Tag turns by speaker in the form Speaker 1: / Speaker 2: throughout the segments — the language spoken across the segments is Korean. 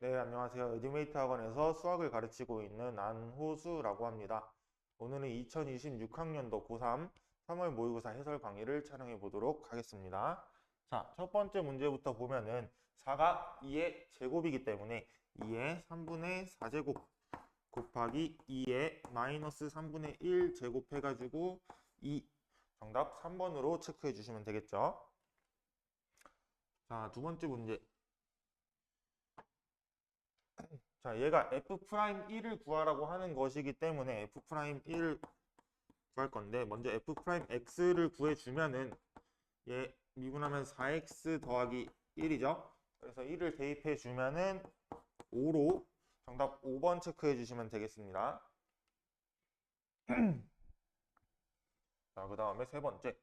Speaker 1: 네, 안녕하세요. 에듀메이트 학원에서 수학을 가르치고 있는 안호수라고 합니다. 오늘은 2026학년도 고3 3월 모의고사 해설 강의를 촬영해 보도록 하겠습니다. 자, 첫 번째 문제부터 보면은 사각 2의 제곱이기 때문에 2의 3분의 4제곱 곱하기 2의 마이너스 3분의 1 제곱해가지고 2 정답 3번으로 체크해 주시면 되겠죠. 자, 두 번째 문제. 자, 얘가 F'1을 구하라고 하는 것이기 때문에 F'1을 구할 건데 먼저 F'X를 구해주면은 얘 미분하면 4X 더하기 1이죠. 그래서 1을 대입해 주면은 5로 정답 5번 체크해 주시면 되겠습니다. 자, 그 다음에 세 번째.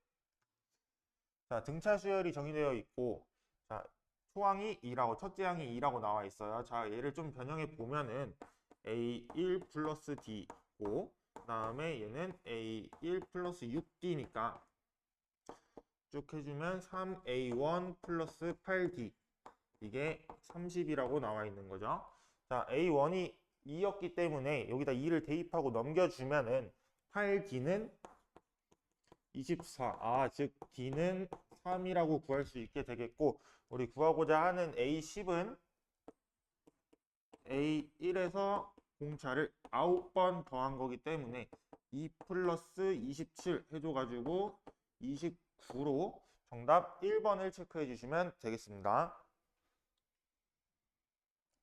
Speaker 1: 자, 등차 수열이 정의되어 있고 자, 초항이 2라고 첫째 항이 2라고 나와 있어요. 자, 얘를 좀 변형해 보면은 A1 플러스 D고 그 다음에 얘는 A1 플러스 6D니까 쭉 해주면 3A1 플러스 8D 이게 30이라고 나와 있는 거죠. 자, A1이 2였기 때문에 여기다 2를 대입하고 넘겨주면은 8D는 24. 즉 D는 3이라고 구할 수 있게 되겠고 우리 구하고자 하는 A10은 A1에서 공차를 9번 더한 거기 때문에 2 플러스 27 해줘가지고 29로 정답 1번을 체크해 주시면 되겠습니다.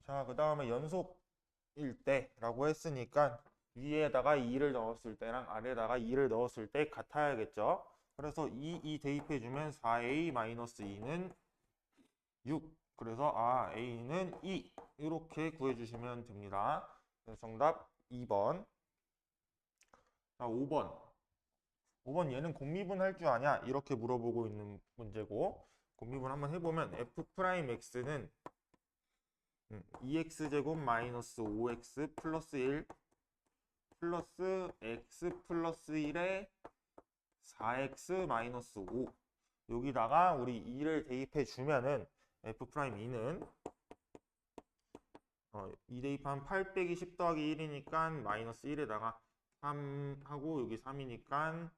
Speaker 1: 자, 그 다음에 연속일 때라고 했으니까 위에다가 2를 넣었을 때랑 아래에다가 2를 넣었을 때 같아야겠죠. 그래서 2 대입해주면 4A-2는 6. 그래서 A는 2 이렇게 구해주시면 됩니다. 정답 2번. 자, 5번. 5번 얘는 곱미분 할 줄 아냐? 이렇게 물어보고 있는 문제고 곱미분 한번 해보면 F'X는 2x제곱 마이너스 5x 플러스 1 플러스 x 플러스 1에 4x 마이너스 5 여기다가 우리 2를 대입해 주면은 F'E는 2 대입하면 8 빼기 10 더하기 1이니까 마이너스 1에다가 3 하고 여기 3이니까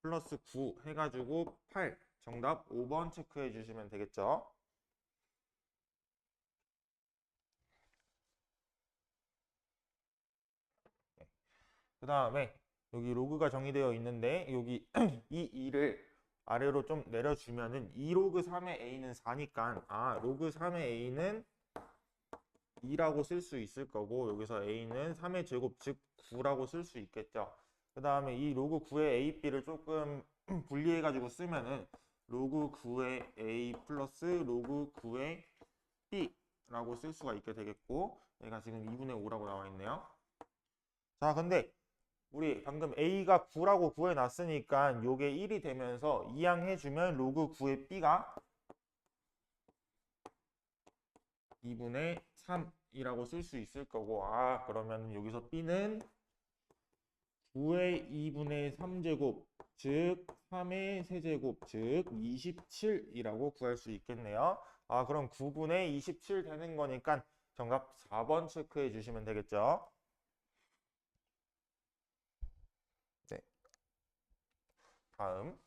Speaker 1: 플러스 9 해가지고 8 정답 5번 체크해 주시면 되겠죠. 그 다음에 여기 로그가 정의되어 있는데 여기 이 2를 아래로 좀 내려주면은 2 로그 3의 a는 4니까 로그 3의 a는 2라고 쓸 수 있을 거고 여기서 a는 3의 제곱 즉 9라고 쓸 수 있겠죠. 그 다음에 이 로그 9의 a, b를 조금 분리해 가지고 쓰면은 로그 9의 a 플러스 로그 9의 b라고 쓸 수가 있게 되겠고 얘가 지금 2분의 5라고 나와 있네요. 자, 근데 우리 방금 a가 9라고 구해놨으니까 요게 1이 되면서 이항해주면 로그 9의 b가 2분의 3이라고 쓸 수 있을 거고 그러면 여기서 b는 9의 2분의 3제곱 즉 3의 세제곱 즉 27이라고 구할 수 있겠네요. 그럼 9분의 27 되는 거니까 정답 4번 체크해 주시면 되겠죠. 네, 다음.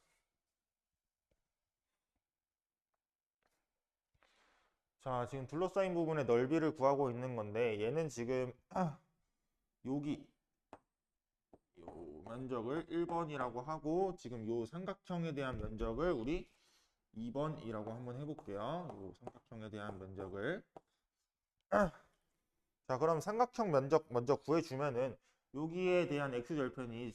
Speaker 1: 자, 지금 둘러싸인 부분의 넓이를 구하고 있는 건데 얘는 지금 여기 요 면적을 1번이라고 하고 지금 요 삼각형에 대한 면적을 우리 2번이라고 한번 해볼게요. 요 삼각형에 대한 면적을 자, 그럼 삼각형 면적 먼저 구해주면은 여기에 대한 x절편이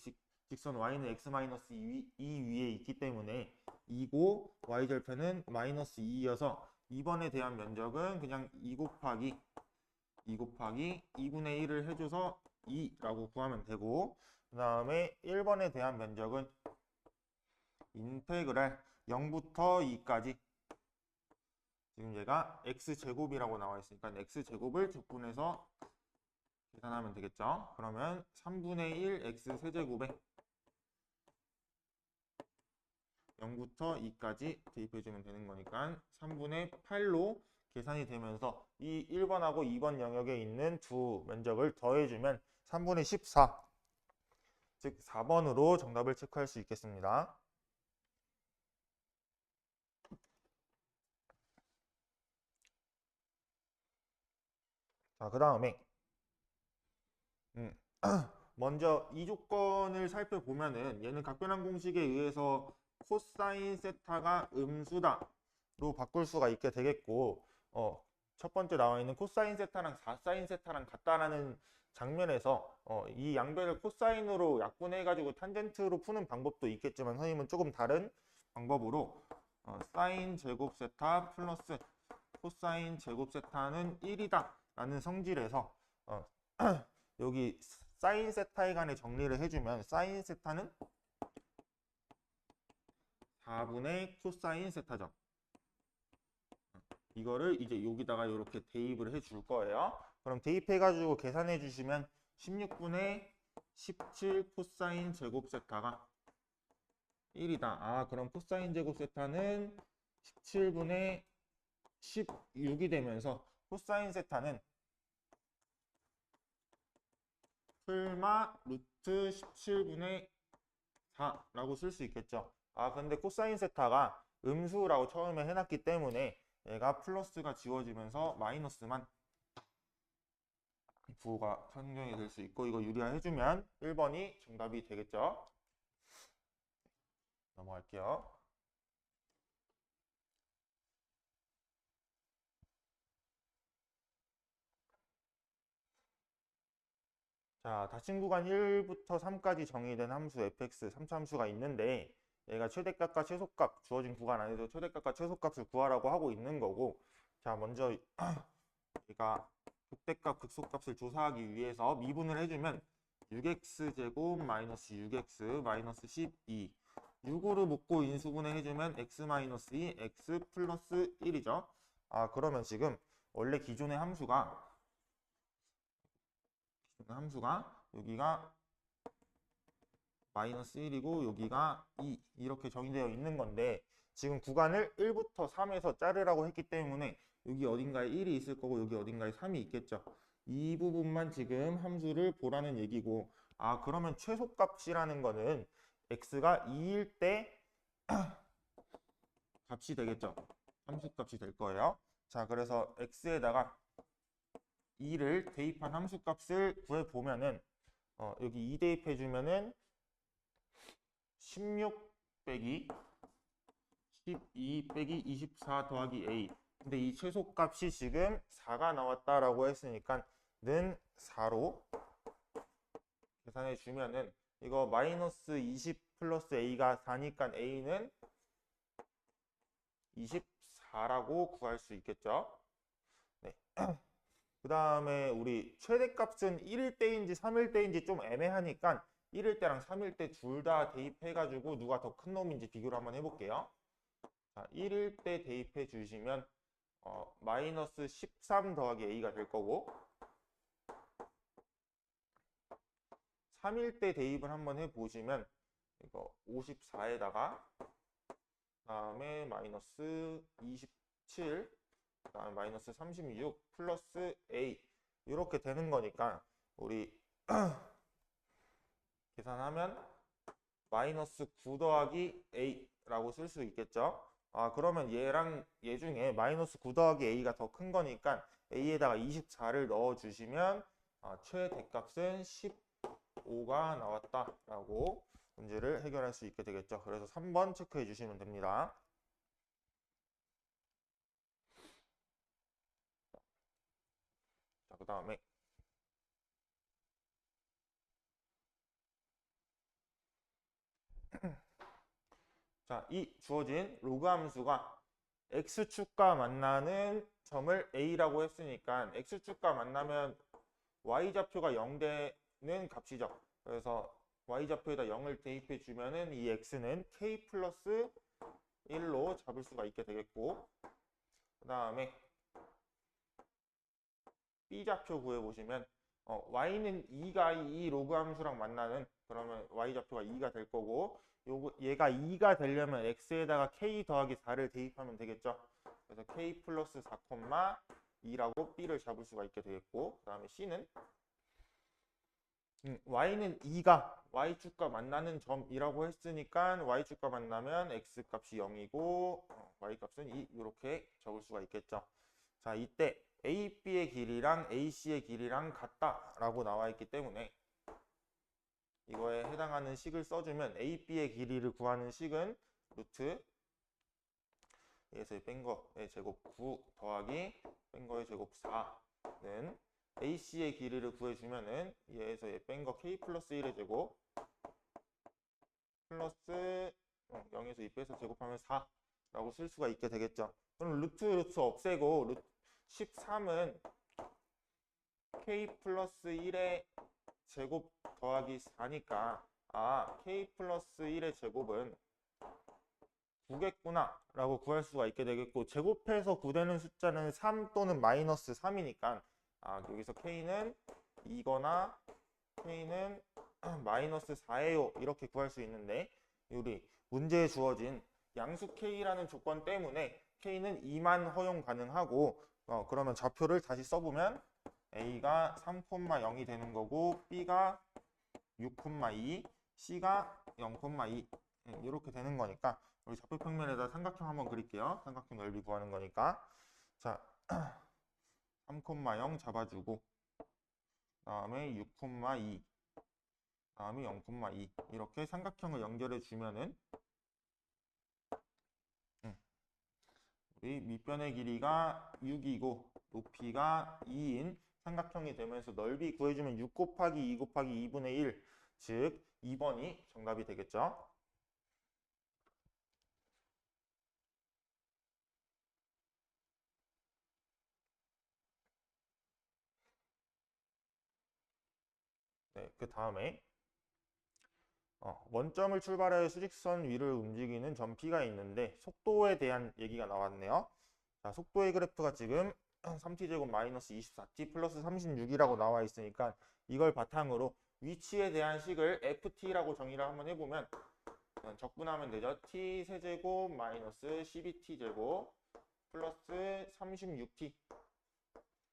Speaker 1: 직선 y는 x-2 위에 있기 때문에 2고 y절편은 마이너스 2여서 2번에 대한 면적은 그냥 2 곱하기 2분의 1을 해줘서 2라고 구하면 되고 그 다음에 1번에 대한 면적은 인테그랄 0부터 2까지 지금 얘가 x제곱이라고 나와 있으니까 x제곱을 적분해서 계산하면 되겠죠. 그러면 3분의 1 x 세제곱에 0부터 2까지 대입해주면 되는 거니까 3분의 8로 계산이 되면서 이 1번하고 2번 영역에 있는 두 면적을 더해주면 3분의 14, 즉 4번으로 정답을 체크할 수 있겠습니다. 자, 그 다음에 먼저 이 조건을 살펴보면은 얘는 각변환 공식에 의해서 코사인 세타가 음수다로 바꿀 수가 있게 되겠고, 첫 번째 나와 있는 코사인 세타랑 4사인 세타랑 같다라는 장면에서 이 양변을 코사인으로 약분해가지고 탄젠트로 푸는 방법도 있겠지만 선생님은 조금 다른 방법으로 사인 제곱 세타 플러스 코사인 제곱 세타는 1이다 라는 성질에서 여기 사인 세타에 관해 정리를 해주면 사인 세타는 4분의 코사인 세타죠. 이거를 이제 여기다가 이렇게 대입을 해줄 거예요. 그럼 대입해가지고 계산해 주시면 16분의 17 코사인 제곱 세타가 1이다. 아, 그럼 코사인 제곱 세타는 17분의 16이 되면서 코사인 세타는 풀마 루트 17분의 4라고 쓸 수 있겠죠. 아, 근데 코사인 세타가 음수라고 처음에 해놨기 때문에 얘가 플러스가 지워지면서 마이너스만 부호가 선정이 될 수 있고, 이거 유리화해주면 1번이 정답이 되겠죠. 넘어갈게요. 자, 닫힌 구간 1부터 3까지 정의된 함수 fx 3차함수가 있는데 얘가 최대값과 최소값, 주어진 구간 안에서 최대값과 최소값을 구하라고 하고 있는 거고, 자, 먼저 얘가 극대값, 극소값을 조사하기 위해서 미분을 해주면 6x제곱 마이너스 6x 마이너스 12, 6으로 묶고 인수분해 해주면 x 마이너스 2, x 플러스 1이죠. 아, 그러면 지금 원래 기존의 함수가 여기가 마이너스 1이고 여기가 2 이렇게 정의되어 있는 건데, 지금 구간을 1부터 3에서 자르라고 했기 때문에 여기 어딘가에 1이 있을 거고 여기 어딘가에 3이 있겠죠. 이 부분만 지금 함수를 보라는 얘기고, 아, 그러면 최소값이라는 거는 x가 2일 때 값이 되겠죠. 함수값이 될 거예요. 자, 그래서 x에다가 2를 대입한 함수값을 구해보면은 여기 2 대입해주면은 16 빼기 12 빼기 24 더하기 a. 근데 이 최소값이 지금 4가 나왔다라고 했으니까 는 4로 계산해 주면은 이거 마이너스 20 플러스 a가 4니까 a는 24라고 구할 수 있겠죠. 네. 그 다음에 우리 최대값은 1일 때인지 3일 때인지 좀 애매하니까 1일 때랑 3일 때 둘 다 대입해가지고 누가 더 큰 놈인지 비교를 한번 해볼게요. 자, 1일 때 대입해 주시면 마이너스 13 더하기 a가 될 거고, 3일 때 대입을 한번 해보시면 이거 54에다가 다음에 마이너스 27, 그다음에 마이너스 36 플러스 a 이렇게 되는 거니까 우리 계산하면 마이너스 9 더하기 a라고 쓸 수 있겠죠. 아, 그러면 얘랑 얘 중에 마이너스 9 더하기 a가 더 큰 거니까 a에다가 24를 넣어 주시면 최대값은 15가 나왔다라고 문제를 해결할 수 있게 되겠죠. 그래서 3번 체크해 주시면 됩니다. 자, 그 다음에 자, 이 주어진 로그 함수가 x축과 만나는 점을 a라고 했으니까 x축과 만나면 y좌표가 0 되는 값이죠. 그래서 y좌표에다 0을 대입해 주면은 이 x는 k 플러스 1로 잡을 수가 있게 되겠고, 그 다음에 b좌표 구해보시면 y는 2가 이 로그 함수랑 만나는, 그러면 y좌표가 2가 될 거고, 얘가 2가 되려면 x에다가 k 더하기 4를 대입하면 되겠죠. 그래서 k 플러스 4,2라고 b를 잡을 수가 있게 되겠고, 그 다음에 c는 y는 2가 y축과 만나는 점이라고 했으니까 y축과 만나면 x값이 0이고 y값은 2 이렇게 적을 수가 있겠죠. 자, 이때 AB의 길이랑 AC의 길이랑 같다라고 나와 있기 때문에 이거에 해당하는 식을 써주면 AB의 길이를 구하는 식은 루트 에서 뺀 거의 제곱 9 더하기 뺀 거의 제곱 4는 AC의 길이를 구해주면은 얘에서 뺀 거 K 플러스 1의 제곱 플러스 0에서 2 빼서 제곱하면 4라고 쓸 수가 있게 되겠죠. 그럼 루트 없애고 루트 13은 K 플러스 1의 제곱 더하기 4니까 K 플러스 1의 제곱은 9겠구나 라고 구할 수가 있게 되겠고, 제곱해서 9되는 숫자는 3 또는 마이너스 3이니까 여기서 K는 2거나 K는 마이너스 4예요 이렇게 구할 수 있는데, 우리 문제에 주어진 양수 K라는 조건 때문에 K는 2만 허용 가능하고, 그러면 좌표를 다시 써보면 A가 3,0이 되는 거고 B가 6,2, C가 0,2 이렇게 되는 거니까 우리 좌표 평면에다 삼각형 한번 그릴게요. 삼각형 넓이 구하는 거니까. 자, 3,0 잡아주고 다음에 6,2 다음에 0,2 이렇게 삼각형을 연결해 주면은 우리 밑변의 길이가 6이고 높이가 2인 삼각형이 되면서 넓이 구해주면 6 곱하기 2 곱하기 2분의 1, 즉 2번이 정답이 되겠죠. 네, 그 다음에 원점을 출발하여 수직선 위를 움직이는 점 P가 있는데 속도에 대한 얘기가 나왔네요. 자, 속도의 그래프가 지금 3t제곱 마이너스 24t 플러스 36이라고 나와 있으니까 이걸 바탕으로 위치에 대한 식을 ft라고 정의를 한번 해보면 적분하면 되죠. t 세제곱 마이너스 12t제곱 플러스 36t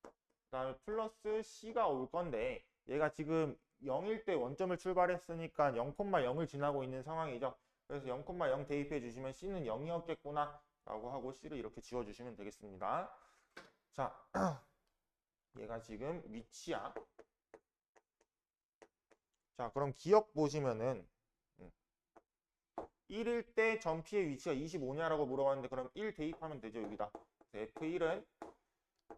Speaker 1: 그 다음에 플러스 c가 올 건데, 얘가 지금 0일 때 원점을 출발했으니까 0,0을 지나고 있는 상황이죠. 그래서 0,0 대입해 주시면 c는 0이었겠구나 라고 하고 c를 이렇게 지워주시면 되겠습니다. 자, 얘가 지금 위치야. 자, 그럼 기억 보시면은 1일 때 점 P의 위치가 25냐라고 물어봤는데, 그럼 1 대입하면 되죠. 여기다 F1은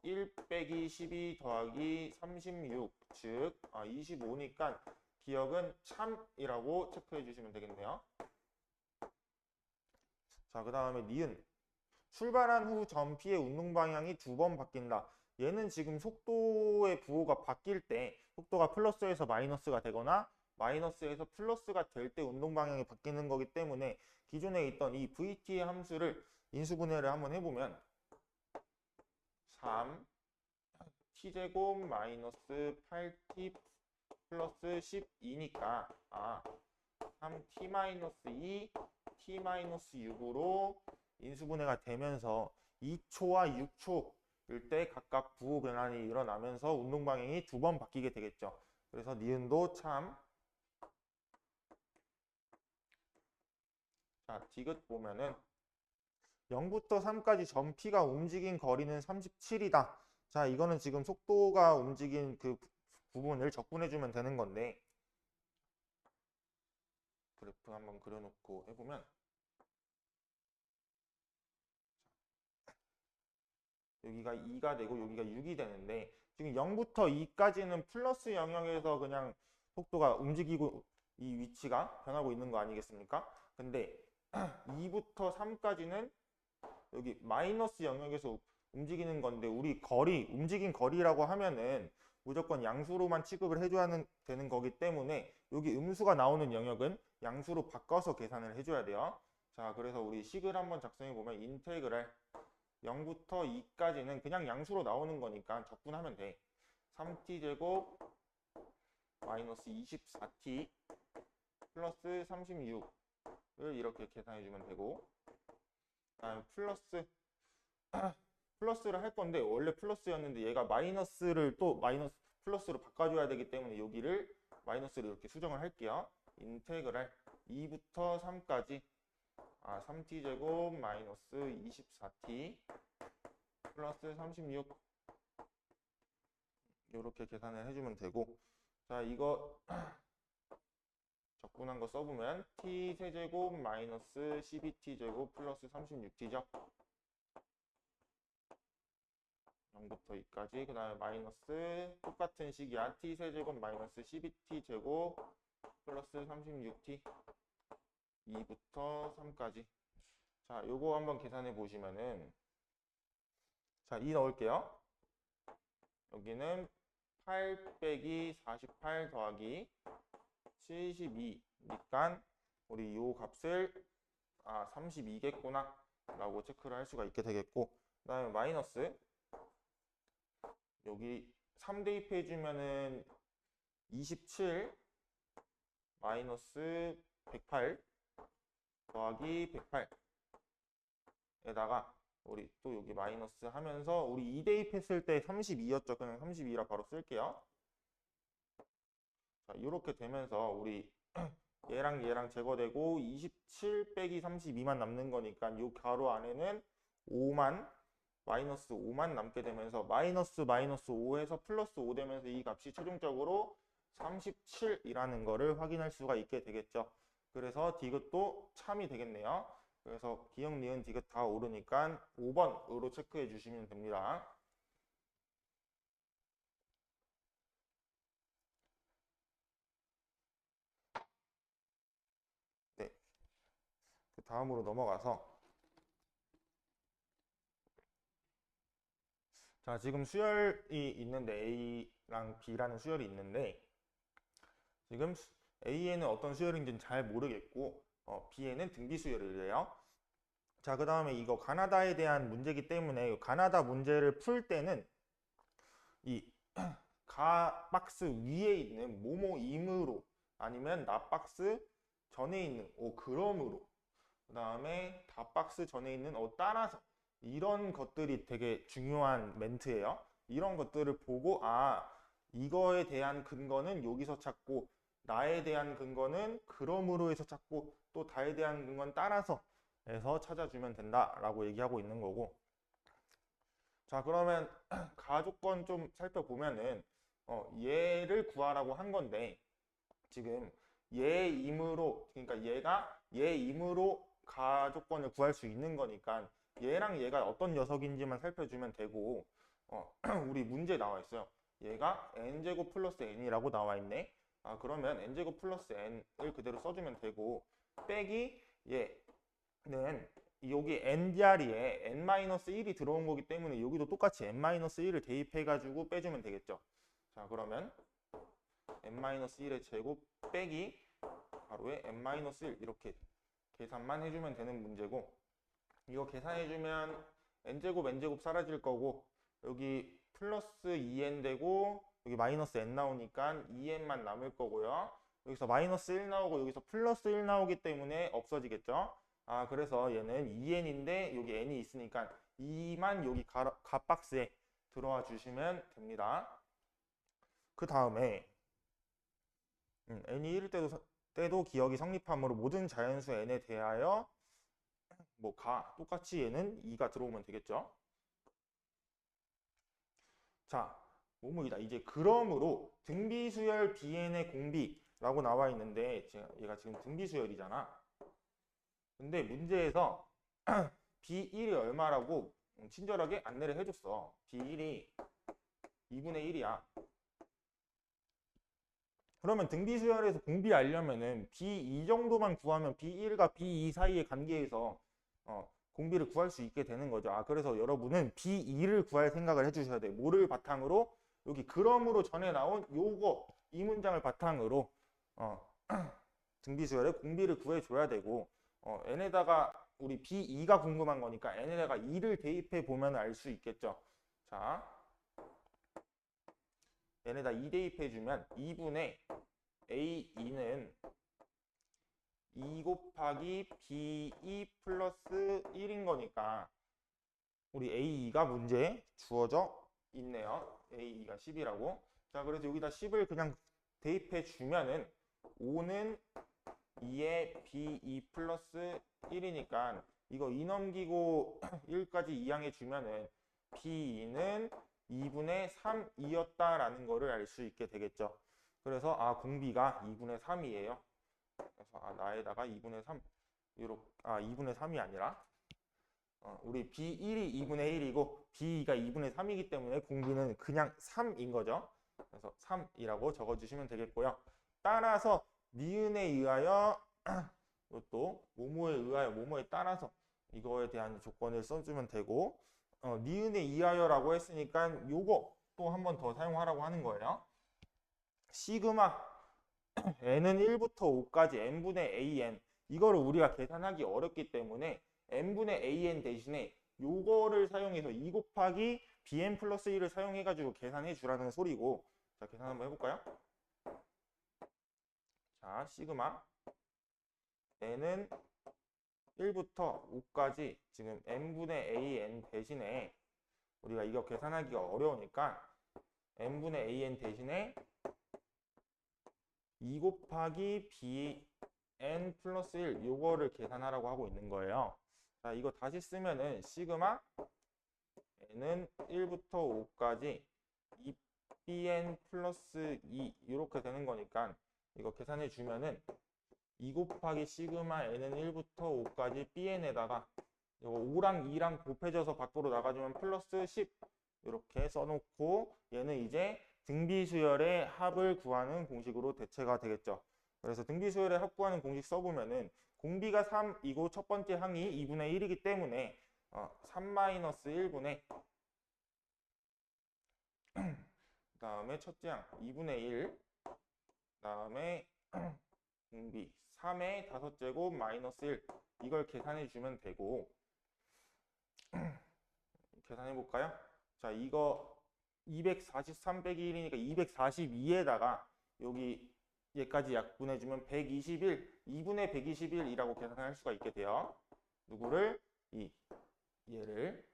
Speaker 1: 1 빼기 12 더하기 36, 즉 25니까 기억은 참이라고 체크해 주시면 되겠네요. 자, 그 다음에 니은 출발한 후 점 P의 운동 방향이 2번 바뀐다. 얘는 지금 속도의 부호가 바뀔 때 속도가 플러스에서 마이너스가 되거나 마이너스에서 플러스가 될 때 운동 방향이 바뀌는 거기 때문에 기존에 있던 이 VT의 함수를 인수분해를 한번 해보면 3 t제곱 마이너스 8t 플러스 12니까 3t 마이너스 2 t 마이너스 6으로 인수분해가 되면서 2초와 6초일 때 각각 부호 변환이 일어나면서 운동 방향이 2번 바뀌게 되겠죠. 그래서 니은도 참. 자, 디귿 보면은 0부터 3까지 점 P가 움직인 거리는 37이다. 자, 이거는 지금 속도가 움직인 그 부분을 적분해주면 되는 건데, 그래프 한번 그려놓고 해보면 여기가 2가 되고 여기가 6이 되는데, 지금 0부터 2까지는 플러스 영역에서 그냥 속도가 움직이고 이 위치가 변하고 있는 거 아니겠습니까? 근데 2부터 3까지는 여기 마이너스 영역에서 움직이는 건데, 우리 거리, 움직인 거리라고 하면은 무조건 양수로만 취급을 해줘야 되는 거기 때문에 여기 음수가 나오는 영역은 양수로 바꿔서 계산을 해줘야 돼요. 자, 그래서 우리 식을 한번 작성해 보면 인테그랄 0부터 2까지는 그냥 양수로 나오는 거니까 적분하면 돼. 3t제곱 마이너스 24t 플러스 36을 이렇게 계산해 주면 되고, 다음 플러스 플러스를 할 건데 원래 플러스였는데 얘가 마이너스를 또 마이너스 플러스로 바꿔줘야 되기 때문에 여기를 마이너스로 이렇게 수정을 할게요. 인테그랄 2부터 3까지 3t 제곱 마이너스 24t 플러스 36 이렇게 계산을 해주면 되고, 자 이거 적분한 거 써보면 t 세제곱 마이너스 12t 제곱 플러스 36t죠. 0부터 2까지 그 다음에 마이너스 똑같은 식이야. t 세제곱 마이너스 12t 제곱 플러스 36t 2부터 3까지. 자 요거 한번 계산해 보시면은, 자 2 넣을게요. 여기는 8 빼기 48 더하기 72니까 우리 요 값을 32겠구나 라고 체크를 할 수가 있게 되겠고, 그 다음에 마이너스 여기 3 대입해 주면은 27 마이너스 108 더하기 108에다가 우리 또 여기 마이너스 하면서 우리 2 대입했을 때 32였죠. 그냥 32라 바로 쓸게요. 자, 이렇게 되면서 우리 얘랑 얘랑 제거되고 27 빼기 32만 남는 거니까 이 가로 안에는 5만 마이너스 5만 남게 되면서 마이너스 5에서 플러스 5 되면서 이 값이 최종적으로 37이라는 거를 확인할 수가 있게 되겠죠. 그래서 디귿도 참이 되겠네요. 그래서 기역, 니은, 디귿 다 오르니까 5번으로 체크해 주시면 됩니다. 네. 그 다음으로 넘어가서, 자 지금 수열이 있는데 A랑 B라는 수열이 있는데 지금 A에는 어떤 수열인지는 잘 모르겠고 B에는 등비 수열이래요. 자 그 다음에 이거 가나다에 대한 문제이기 때문에 가나다 문제를 풀 때는 이 가 박스 위에 있는 뭐뭐임으로 아니면 나 박스 전에 있는 그럼으로, 그 다음에 다 박스 전에 있는 따라서, 이런 것들이 되게 중요한 멘트예요. 이런 것들을 보고 이거에 대한 근거는 여기서 찾고 나에 대한 근거는 그럼으로 해서 찾고 또 다에 대한 근거는 따라서 해서 찾아주면 된다라고 얘기하고 있는 거고, 자 그러면 가조건 좀 살펴보면은 얘를 구하라고 한 건데 지금 얘임으로, 그러니까 얘가 얘임으로 가조건을 구할 수 있는 거니까 얘랑 얘가 어떤 녀석인지만 살펴주면 되고, 우리 문제 나와 있어요. 얘가 n제곱 플러스 n이라고 나와 있네. 그러면 n제곱 플러스 n을 그대로 써주면 되고, 빼기 얘는 여기 n 자리에 n-1이 들어온 거기 때문에 여기도 똑같이 n-1을 대입해가지고 빼주면 되겠죠. 자 그러면 n-1의 제곱 빼기 가로에 n-1 이렇게 계산만 해주면 되는 문제고, 이거 계산해주면 n제곱 사라질 거고 여기 플러스 2n 되고 여기 마이너스 n 나오니까 2n만 남을 거고요. 여기서 마이너스 1 나오고 여기서 플러스 1 나오기 때문에 없어지겠죠. 그래서 얘는 2n인데 여기 n이 있으니까 2만 여기 값박스에 들어와 주시면 됩니다. 그 다음에 n이 1일 때도 기억이 성립하므로 모든 자연수 n에 대하여 똑같이 얘는 2가 들어오면 되겠죠. 자, 뭐뭐이다. 이제 그러므로 등비수열 bn의 공비라고 나와 있는데 얘가 지금 등비수열이잖아. 근데 문제에서 b1이 얼마라고 친절하게 안내를 해줬어. b1이 2분의 1이야. 그러면 등비수열에서 공비 알려면은 B2 정도만 구하면 B1과 B2 사이의 관계에서 공비를 구할 수 있게 되는 거죠. 그래서 여러분은 B2를 구할 생각을 해주셔야 돼요. 뭐를 바탕으로? 여기 그럼으로 전에 나온 이 문장을 바탕으로 등비수열의 공비를 구해줘야 되고, n에다가 우리 B2가 궁금한 거니까 n에다가 2를 대입해 보면 알 수 있겠죠. 자, n에다 2 대입해주면 2분의 A2는 2 곱하기 B2 플러스 1인 거니까 우리 A2가 문제에 주어져 있네요. A2가 10이라고. 자, 그래서 여기다 10을 그냥 대입해 주면은 5는 2에 B2 플러스 1이니까 이거 2 넘기고 1까지 이항해 주면은 B2는 2분의 3이었다라는 거를 알 수 있게 되겠죠. 그래서 공비가 2분의 3이에요. 그래서 나에다가 2분의 3 이렇게 2분의 3이 아니라 우리 B1이 2분의 1이고 B가 2분의 3이기 때문에 공비는 그냥 3인 거죠. 그래서 3이라고 적어주시면 되겠고요. 따라서 니은에 의하여 또 뭐뭐에 의하여 뭐뭐에 따라서 이거에 대한 조건을 써주면 되고 니은에 의하여라고 했으니까 요거 또 한 번 더 사용하라고 하는 거예요. 시그마 n은 1부터 5까지 n분의 an 이거를 우리가 계산하기 어렵기 때문에 n분의 an 대신에 요거를 사용해서 2 곱하기 bn 플러스 1을 사용해가지고 계산해 주라는 소리고. 자, 계산 한번 해볼까요? 자, 시그마 n은 1부터 5까지 지금 n분의 an 대신에 우리가 이거 계산하기가 어려우니까 n분의 an 대신에 2 곱하기 bn 플러스 1 요거를 계산하라고 하고 있는 거예요. 자, 이거 다시 쓰면은 시그마 n은 1부터 5까지 2bn 플러스 2 이렇게 되는 거니까 이거 계산해 주면은 2 곱하기 시그마 n은 1부터 5까지 bn에다가 이거 5랑 2랑 곱해져서 밖으로 나가주면 플러스 10 이렇게 써놓고 얘는 이제 등비수열의 합을 구하는 공식으로 대체가 되겠죠. 그래서 등비수열의 합 구하는 공식 써보면은 공비가 3이고 첫 번째 항이 2분의 1이기 때문에 3-1분의 그 다음에 첫째 항 2분의 1 그 다음에 공비 3의 5제곱 마이너스 1 이걸 계산해 주면 되고 계산해 볼까요? 자, 이거 243 빼기 1이니까 242에다가 여기 얘까지 약분해 주면 121 2분의 121이라고 계산할 수가 있게 돼요. 누구를? 얘를.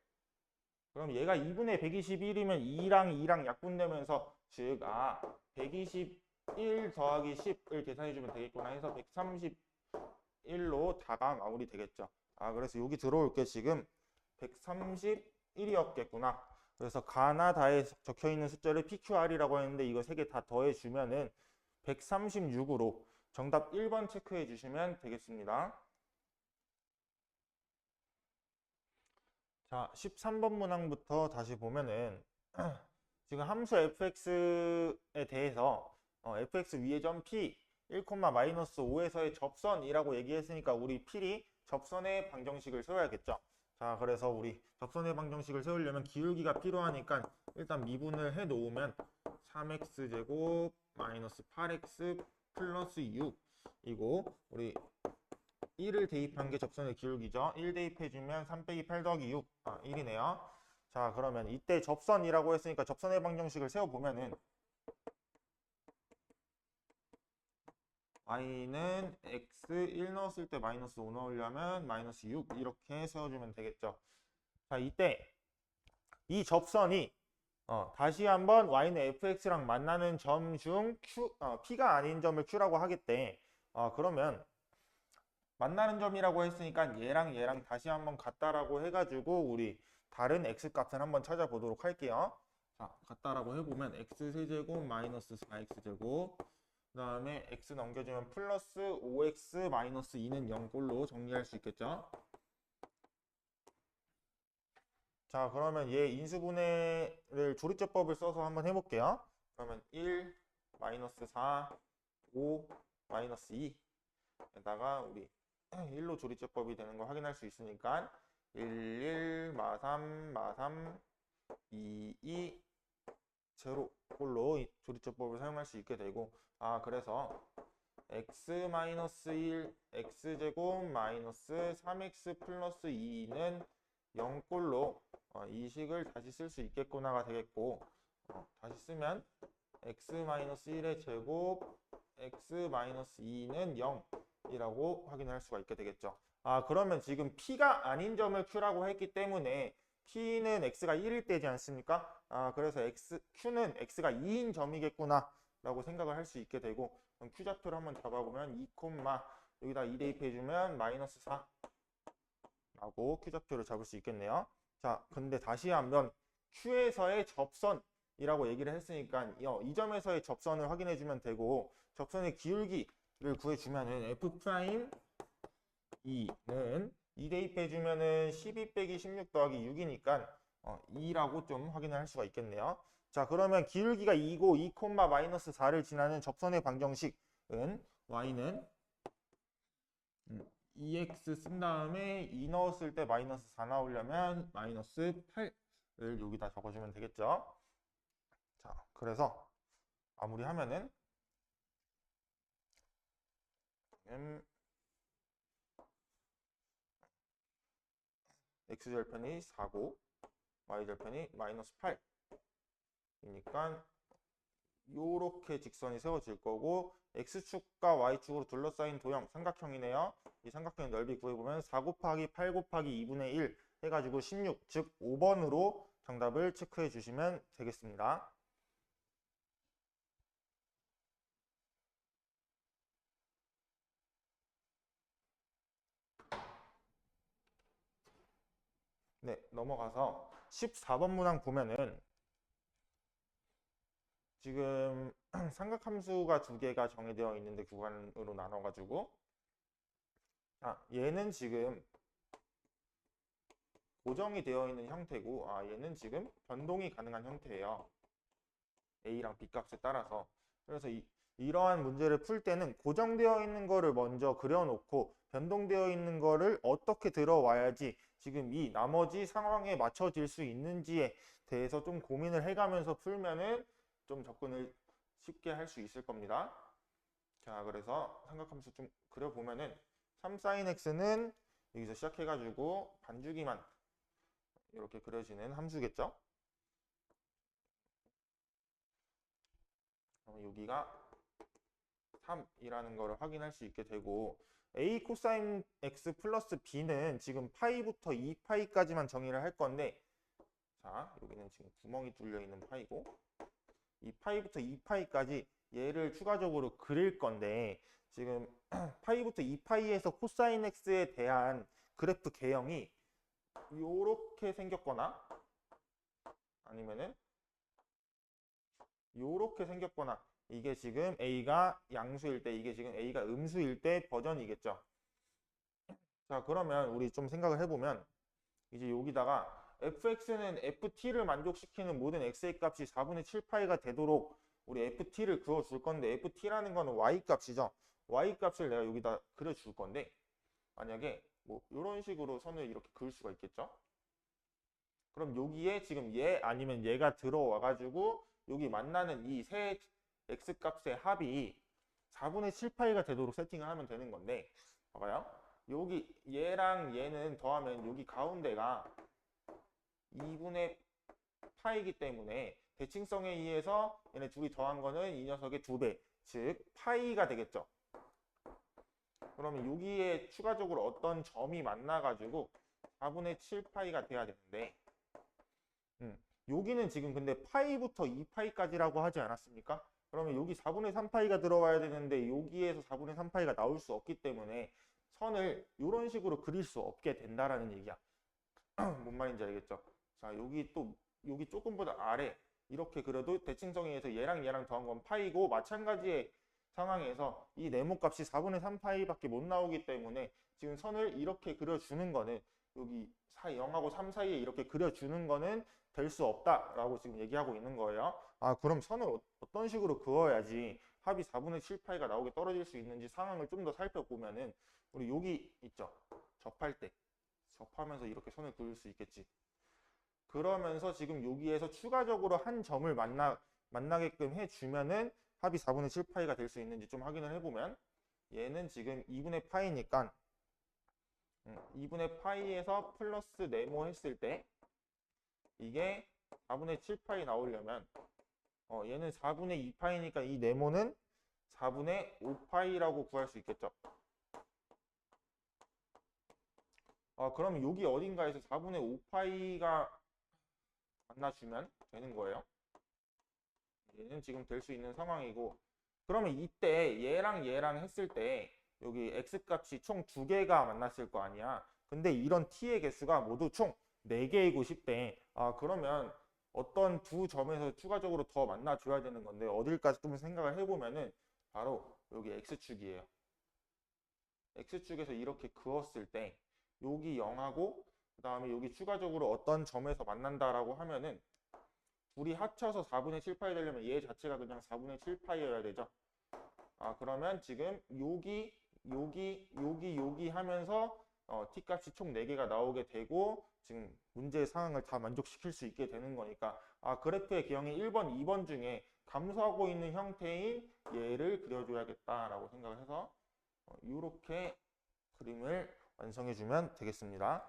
Speaker 1: 그럼 얘가 2분의 121이면 2랑 약분되면서 즉 121 더하기 10을 계산해 주면 되겠구나 해서 131로 다가 마무리 되겠죠. 그래서 여기 들어올 게 지금 131이었겠구나. 그래서 가나 다에 적혀 있는 숫자를 PQR이라고 했는데 이거 3개 다 더해 주면은 136으로 정답 1번 체크해 주시면 되겠습니다. 자, 13번 문항부터 다시 보면은 지금 함수 fx에 대해서 fx 위의 점 p 1,-5에서의 접선이라고 얘기했으니까 우리 필히 접선의 방정식을 세워야겠죠. 자, 그래서 우리 접선의 방정식을 세우려면 기울기가 필요하니까 일단 미분을 해 놓으면 3x제곱 마이너스 8x 플러스 6 이고 우리 1을 대입한 게 접선의 기울기죠. 1 대입해주면 3 빼기 8 더하기 6 1이네요. 자, 그러면 이때 접선이라고 했으니까 접선의 방정식을 세워보면은 y는 x 1 넣었을 때 마이너스 5 넣으려면 마이너스 6 이렇게 세워주면 되겠죠. 자, 이때 이 접선이 다시 한번 y는 fx랑 만나는 점 중 p가 아닌 점을 q라고 하겠대. 그러면 만나는 점이라고 했으니까 얘랑 다시 한번 같다라고 해가지고 우리 다른 x 값을 한번 찾아보도록 할게요. 자, 같다라고 해보면 x세제곱 마이너스 4x제곱 그 다음에 x 넘겨주면 플러스 5x 마이너스 2는 0꼴로 정리할 수 있겠죠. 자, 그러면 얘 인수분해를 조리제법을 써서 한번 해볼게요. 그러면 1 마이너스 4 5 마이너스 2 에다가 우리 1로 조리제법이 되는 거 확인할 수 있으니까 1 마3 2 2 0 꼴로 조리제법을 사용할 수 있게 되고 그래서 x-1 x제곱 마이너스 3x 플러스 2는 0꼴로 이 식을 다시 쓸 수 있겠구나가 되겠고 다시 쓰면 x-1의 제곱 x-2는 0 이라고 확인할 수가 있게 되겠죠. 그러면 지금 P가 아닌 점을 Q라고 했기 때문에 P는 X가 1일 때지 않습니까? 그래서 Q는 X가 2인 점이겠구나 라고 생각을 할 수 있게 되고, 그럼 Q좌표를 한번 잡아보면 2, 여기다 2 대입해주면 마이너스 4 라고 Q좌표를 잡을 수 있겠네요. 자, 근데 다시 한번 Q에서의 접선이라고 얘기를 했으니까 이 점에서의 접선을 확인해주면 되고, 접선의 기울기를 구해주면은 F'2는 2 대입해주면은 12 빼기 16 더하기 6이니까 2라고 좀 확인을 할 수가 있겠네요. 자, 그러면 기울기가 2고 2, 마이너스 4를 지나는 접선의 방정식은 y는 2x 쓴 다음에 2 넣었을 때 마이너스 4 나오려면 마이너스 8을 여기다 적어주면 되겠죠. 자, 그래서 마무리하면은 x절편이 4고 y절편이 마이너스 8이니까 요렇게 직선이 세워질 거고, x축과 y축으로 둘러싸인 도형 삼각형이네요. 이 삼각형 넓이 구해보면 4 곱하기 8 곱하기 2분의 1 해가지고 16, 즉 5번으로 정답을 체크해 주시면 되겠습니다. 네, 넘어가서 14번 문항 보면은 지금 삼각함수가 두 개가 정의되어 있는데 구간으로 나눠가지고, 얘는 지금 고정이 되어 있는 형태고, 얘는 지금 변동이 가능한 형태예요. A랑 B 값에 따라서. 그래서 이러한 문제를 풀 때는 고정되어 있는 거를 먼저 그려놓고 변동되어 있는 거를 어떻게 들어와야지 지금 이 나머지 상황에 맞춰질 수 있는지에 대해서 좀 고민을 해가면서 풀면은 좀 접근을 쉽게 할 수 있을 겁니다. 자, 그래서 삼각함수 좀 그려보면은 3sin x는 여기서 시작해가지고 반주기만 이렇게 그려지는 함수겠죠? 여기가 3이라는 거를 확인할 수 있게 되고, a 코사인 x 플러스 b는 지금 파이부터 2파이까지만 정의를 할 건데, 자, 여기는 지금 구멍이 뚫려 있는 파이고, 이 파이부터 2파이까지 얘를 추가적으로 그릴 건데, 지금 파이부터 2파이에서 코사인 x에 대한 그래프 개형이 요렇게 생겼거나 아니면은 요렇게 생겼거나, 이게 지금 A가 양수일 때, 이게 지금 A가 음수일 때 버전이겠죠. 자, 그러면 우리 좀 생각을 해보면, 이제 여기다가 fx는 ft를 만족시키는 모든 x의 값이 4분의 7파이가 되도록 우리 ft를 그어줄 건데, ft라는 거는 y 값이죠. y 값을 내가 여기다 그려줄 건데, 만약에 뭐 이런 식으로 선을 이렇게 그을 수가 있겠죠. 그럼 여기에 지금 얘 아니면 얘가 들어와가지고 여기 만나는 이 세 x값의 합이 4분의 7파이가 되도록 세팅을 하면 되는 건데, 봐봐요. 여기 얘랑 얘는 더하면 여기 가운데가 2분의 파이기 때문에 대칭성에 의해서 얘네 둘이 더한 거는 이 녀석의 2배, 즉 파이가 되겠죠. 그러면 여기에 추가적으로 어떤 점이 만나가지고 4분의 7파이가 돼야 되는데, 여기는 지금 근데 파이부터 2파이까지라고 하지 않았습니까? 그러면 여기 4분의 3파이가 들어와야 되는데 여기에서 4분의 3파이가 나올 수 없기 때문에 선을 이런 식으로 그릴 수 없게 된다라는 얘기야. 뭔 말인지 알겠죠? 자, 여기 조금보다 아래 이렇게 그려도 대칭성에 의해서 얘랑 얘랑 더한 건 파이고, 마찬가지의 상황에서 이 네모값이 4분의 3파이밖에 못 나오기 때문에 지금 선을 이렇게 그려주는 거는 여기 0하고 3 사이에 이렇게 그려주는 거는 될 수 없다라고 지금 얘기하고 있는 거예요. 그럼 선을 어떤 식으로 그어야지 합이 4분의 7파이가 나오게 떨어질 수 있는지 상황을 좀 더 살펴보면은, 우리 여기 있죠. 접할 때 접하면서 이렇게 선을 그을 수 있겠지. 그러면서 지금 여기에서 추가적으로 한 점을 만나게끔 해주면은 합이 4분의 7파이가 될 수 있는지 좀 확인을 해보면, 얘는 지금 2분의 파이니까 2분의 파이에서 플러스 네모 했을 때 이게 4분의 7파이 나오려면 얘는 4분의 2파이니까 이 네모는 4분의 5파이라고 구할 수 있겠죠. 그러면 여기 어딘가에서 4분의 5파이가 만나주면 되는 거예요. 얘는 지금 될 수 있는 상황이고, 그러면 이때 얘랑 얘랑 했을 때 여기 x값이 총 2개가 만났을 거 아니야. 근데 이런 t의 개수가 모두 총 4개이고 싶대. 그러면 어떤 두 점에서 추가적으로 더 만나줘야 되는 건데 어딜까 좀 생각을 해보면은 바로 여기 x축이에요. x축에서 이렇게 그었을 때 여기 0하고 그 다음에 여기 추가적으로 어떤 점에서 만난다라고 하면은 둘이 합쳐서 4분의 7파이 되려면 얘 자체가 그냥 4분의 7파이여야 되죠. 그러면 지금 여기 하면서 t 값이 총 4개가 나오게 되고 지금 문제의 상황을 다 만족시킬 수 있게 되는 거니까 그래프의 기형이 1번, 2번 중에 감소하고 있는 형태인 얘를 그려줘야겠다라고 생각을 해서 이렇게 그림을 완성해 주면 되겠습니다.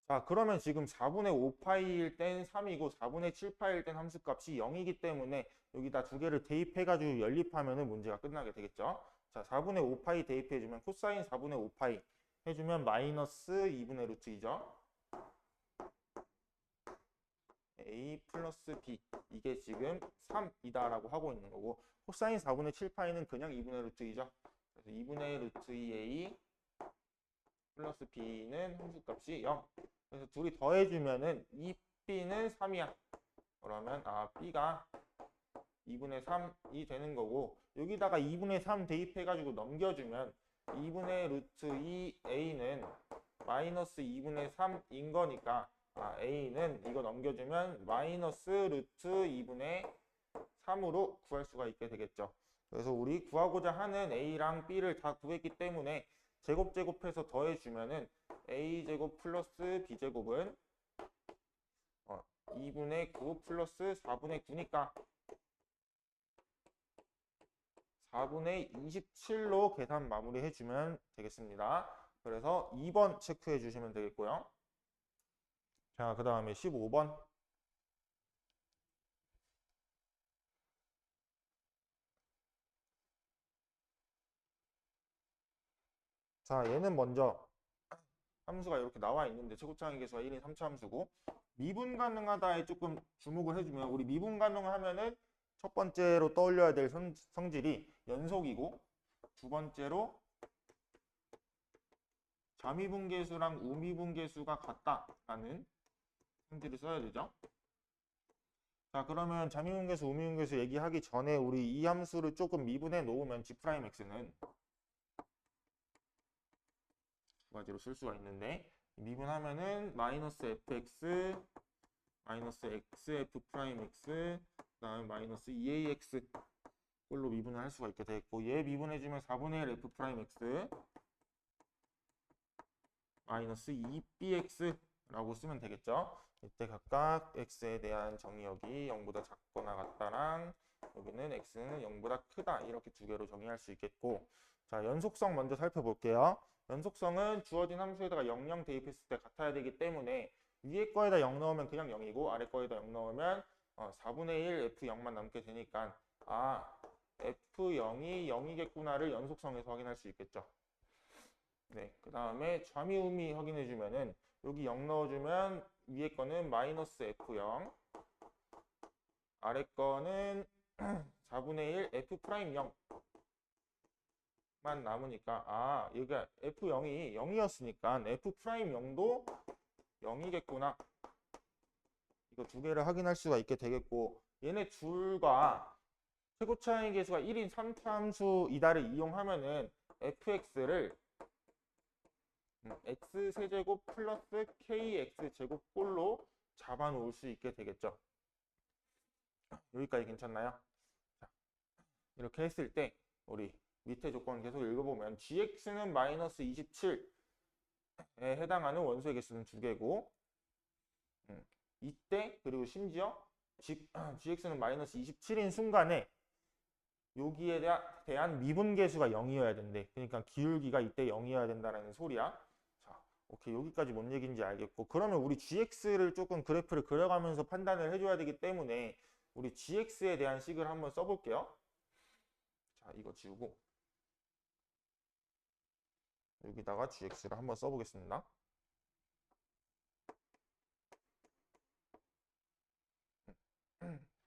Speaker 1: 자, 그러면 지금 4분의 5파이일 땐 3이고 4분의 7파이일 땐 함수값이 0이기 때문에 여기다 두 개를 대입해가지고 연립하면 문제가 끝나게 되겠죠. 자, 4분의 5파이 대입해주면 코사인 4분의 5파이 해주면 마이너스 2분의 루트이죠. A 플러스 B 이게 지금 3이다라고 하고 있는 거고 코사인 4분의 7파이는 그냥 2분의 루트이죠. 그래서 2분의 루트 2A 플러스 B는 함수값이 0. 그래서 둘이 더해주면은 2B는 3이야. 그러면 B가 2분의 3이 되는 거고 여기다가 2분의 3 대입해가지고 넘겨주면 2분의 루트 2A는 마이너스 2분의 3인 거니까 A는 이거 넘겨주면 마이너스 루트 2분의 3으로 구할 수가 있게 되겠죠. 그래서 우리 구하고자 하는 A랑 B를 다 구했기 때문에 제곱해서 더해주면은 A제곱 플러스 B제곱은 2분의 9 플러스 4분의 9니까 4분의 27로 계산 마무리 해주면 되겠습니다. 그래서 2번 체크해 주시면 되겠고요. 자, 그 다음에 15번. 자, 얘는 먼저 함수가 이렇게 나와 있는데 최고차항의 개수가 1인 3차 함수고 미분 가능하다에 조금 주목을 해주면 우리 미분 가능하면은 첫 번째로 떠올려야 될 성질이 연속이고 두 번째로 자미분계수랑 우미분계수가 같다라는 성질을 써야 되죠. 자, 그러면 자미분계수, 우미분계수 얘기하기 전에 우리 이 함수를 조금 미분해 놓으면 g'x는 두 가지로 쓸 수가 있는데 미분하면은 마이너스 fx 마이너스 xf 프라임 x 그다음에 마이너스 2ax 꼴로 미분을 할 수가 있게 되겠고 얘 미분해주면 4분의 1 f 프라임 x 마이너스 2bx라고 쓰면 되겠죠. 이때 각각 x에 대한 정의역이 0보다 작거나 같다랑 여기는 x는 0보다 크다 이렇게 두 개로 정의할 수 있겠고 자 연속성 먼저 살펴볼게요. 연속성은 주어진 함수에다가 00 대입했을 때 같아야 되기 때문에 위에 거에다 0 넣으면 그냥 0이고 아래 거에다 0 넣으면 4분의 1 f0만 남게 되니까 f0이 0이겠구나를 연속성에서 확인할 수 있겠죠. 네, 그 다음에 좌미우미 확인해주면은 여기 0 넣어주면 위에 거는 마이너스 f0 아래 거는 4분의 1 f 프라임 0만 남으니까 여기가 f0이 0이었으니까 f 프라임 0도 0이겠구나 이거 두 개를 확인할 수가 있게 되겠고 얘네 둘과 최고차항의 개수가 1인 3차 함수이다를 이용하면은 fx를 x세제곱 플러스 kx제곱꼴로 잡아놓을 수 있게 되겠죠. 여기까지 괜찮나요? 자, 이렇게 했을 때 우리 밑에 조건 계속 읽어보면 gx는 마이너스 27에 해당하는 원소의 개수는 2개고 이때 그리고 심지어 gx는 마이너스 27인 순간에 여기에 대한 미분계수가 0이어야 된대. 그러니까 기울기가 이때 0이어야 된다는 소리야. 자, 오케이. 여기까지 뭔 얘기인지 알겠고 그러면 우리 gx를 조금 그래프를 그려가면서 판단을 해줘야 되기 때문에 우리 gx에 대한 식을 한번 써볼게요. 자, 이거 지우고 여기다가 gx를 한번 써보겠습니다.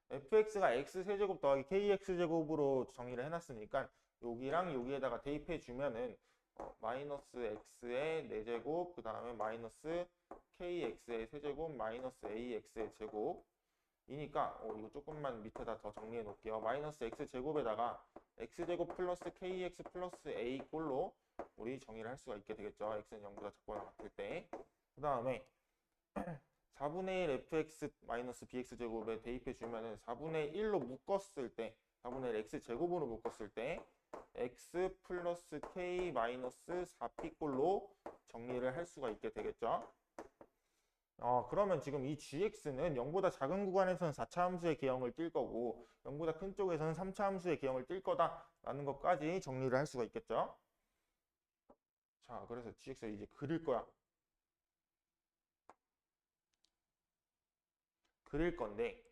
Speaker 1: fx가 x세제곱 더하기 kx제곱으로 정의를 해놨으니까 여기랑 여기에다가 대입해 주면은 마이너스 x의 4제곱 그 다음에 마이너스 kx의 세제곱 마이너스 ax의 제곱이니까 이거 조금만 밑에다 더 정리해 놓을게요. 마이너스 x제곱에다가 x제곱 플러스 kx 플러스 a 꼴로 우리 정의를 할 수가 있게 되겠죠. x는 0보다 작거나 같을 때. 그 다음에 4분의 1 fx 마이너스 bx 제곱에 대입해 주면은 4분의 1로 묶었을 때 4분의 1 x 제곱으로 묶었을 때 x 플러스 k 마이너스 4p 꼴로 정리를 할 수가 있게 되겠죠. 그러면 지금 이 gx는 0보다 작은 구간에서는 4차 함수의 개형을 띌 거고 0보다 큰 쪽에서는 3차 함수의 개형을 띌 거다라는 것까지 정리를 할 수가 있겠죠. 자, 그래서 gx를 이제 그릴 거야. 그릴 건데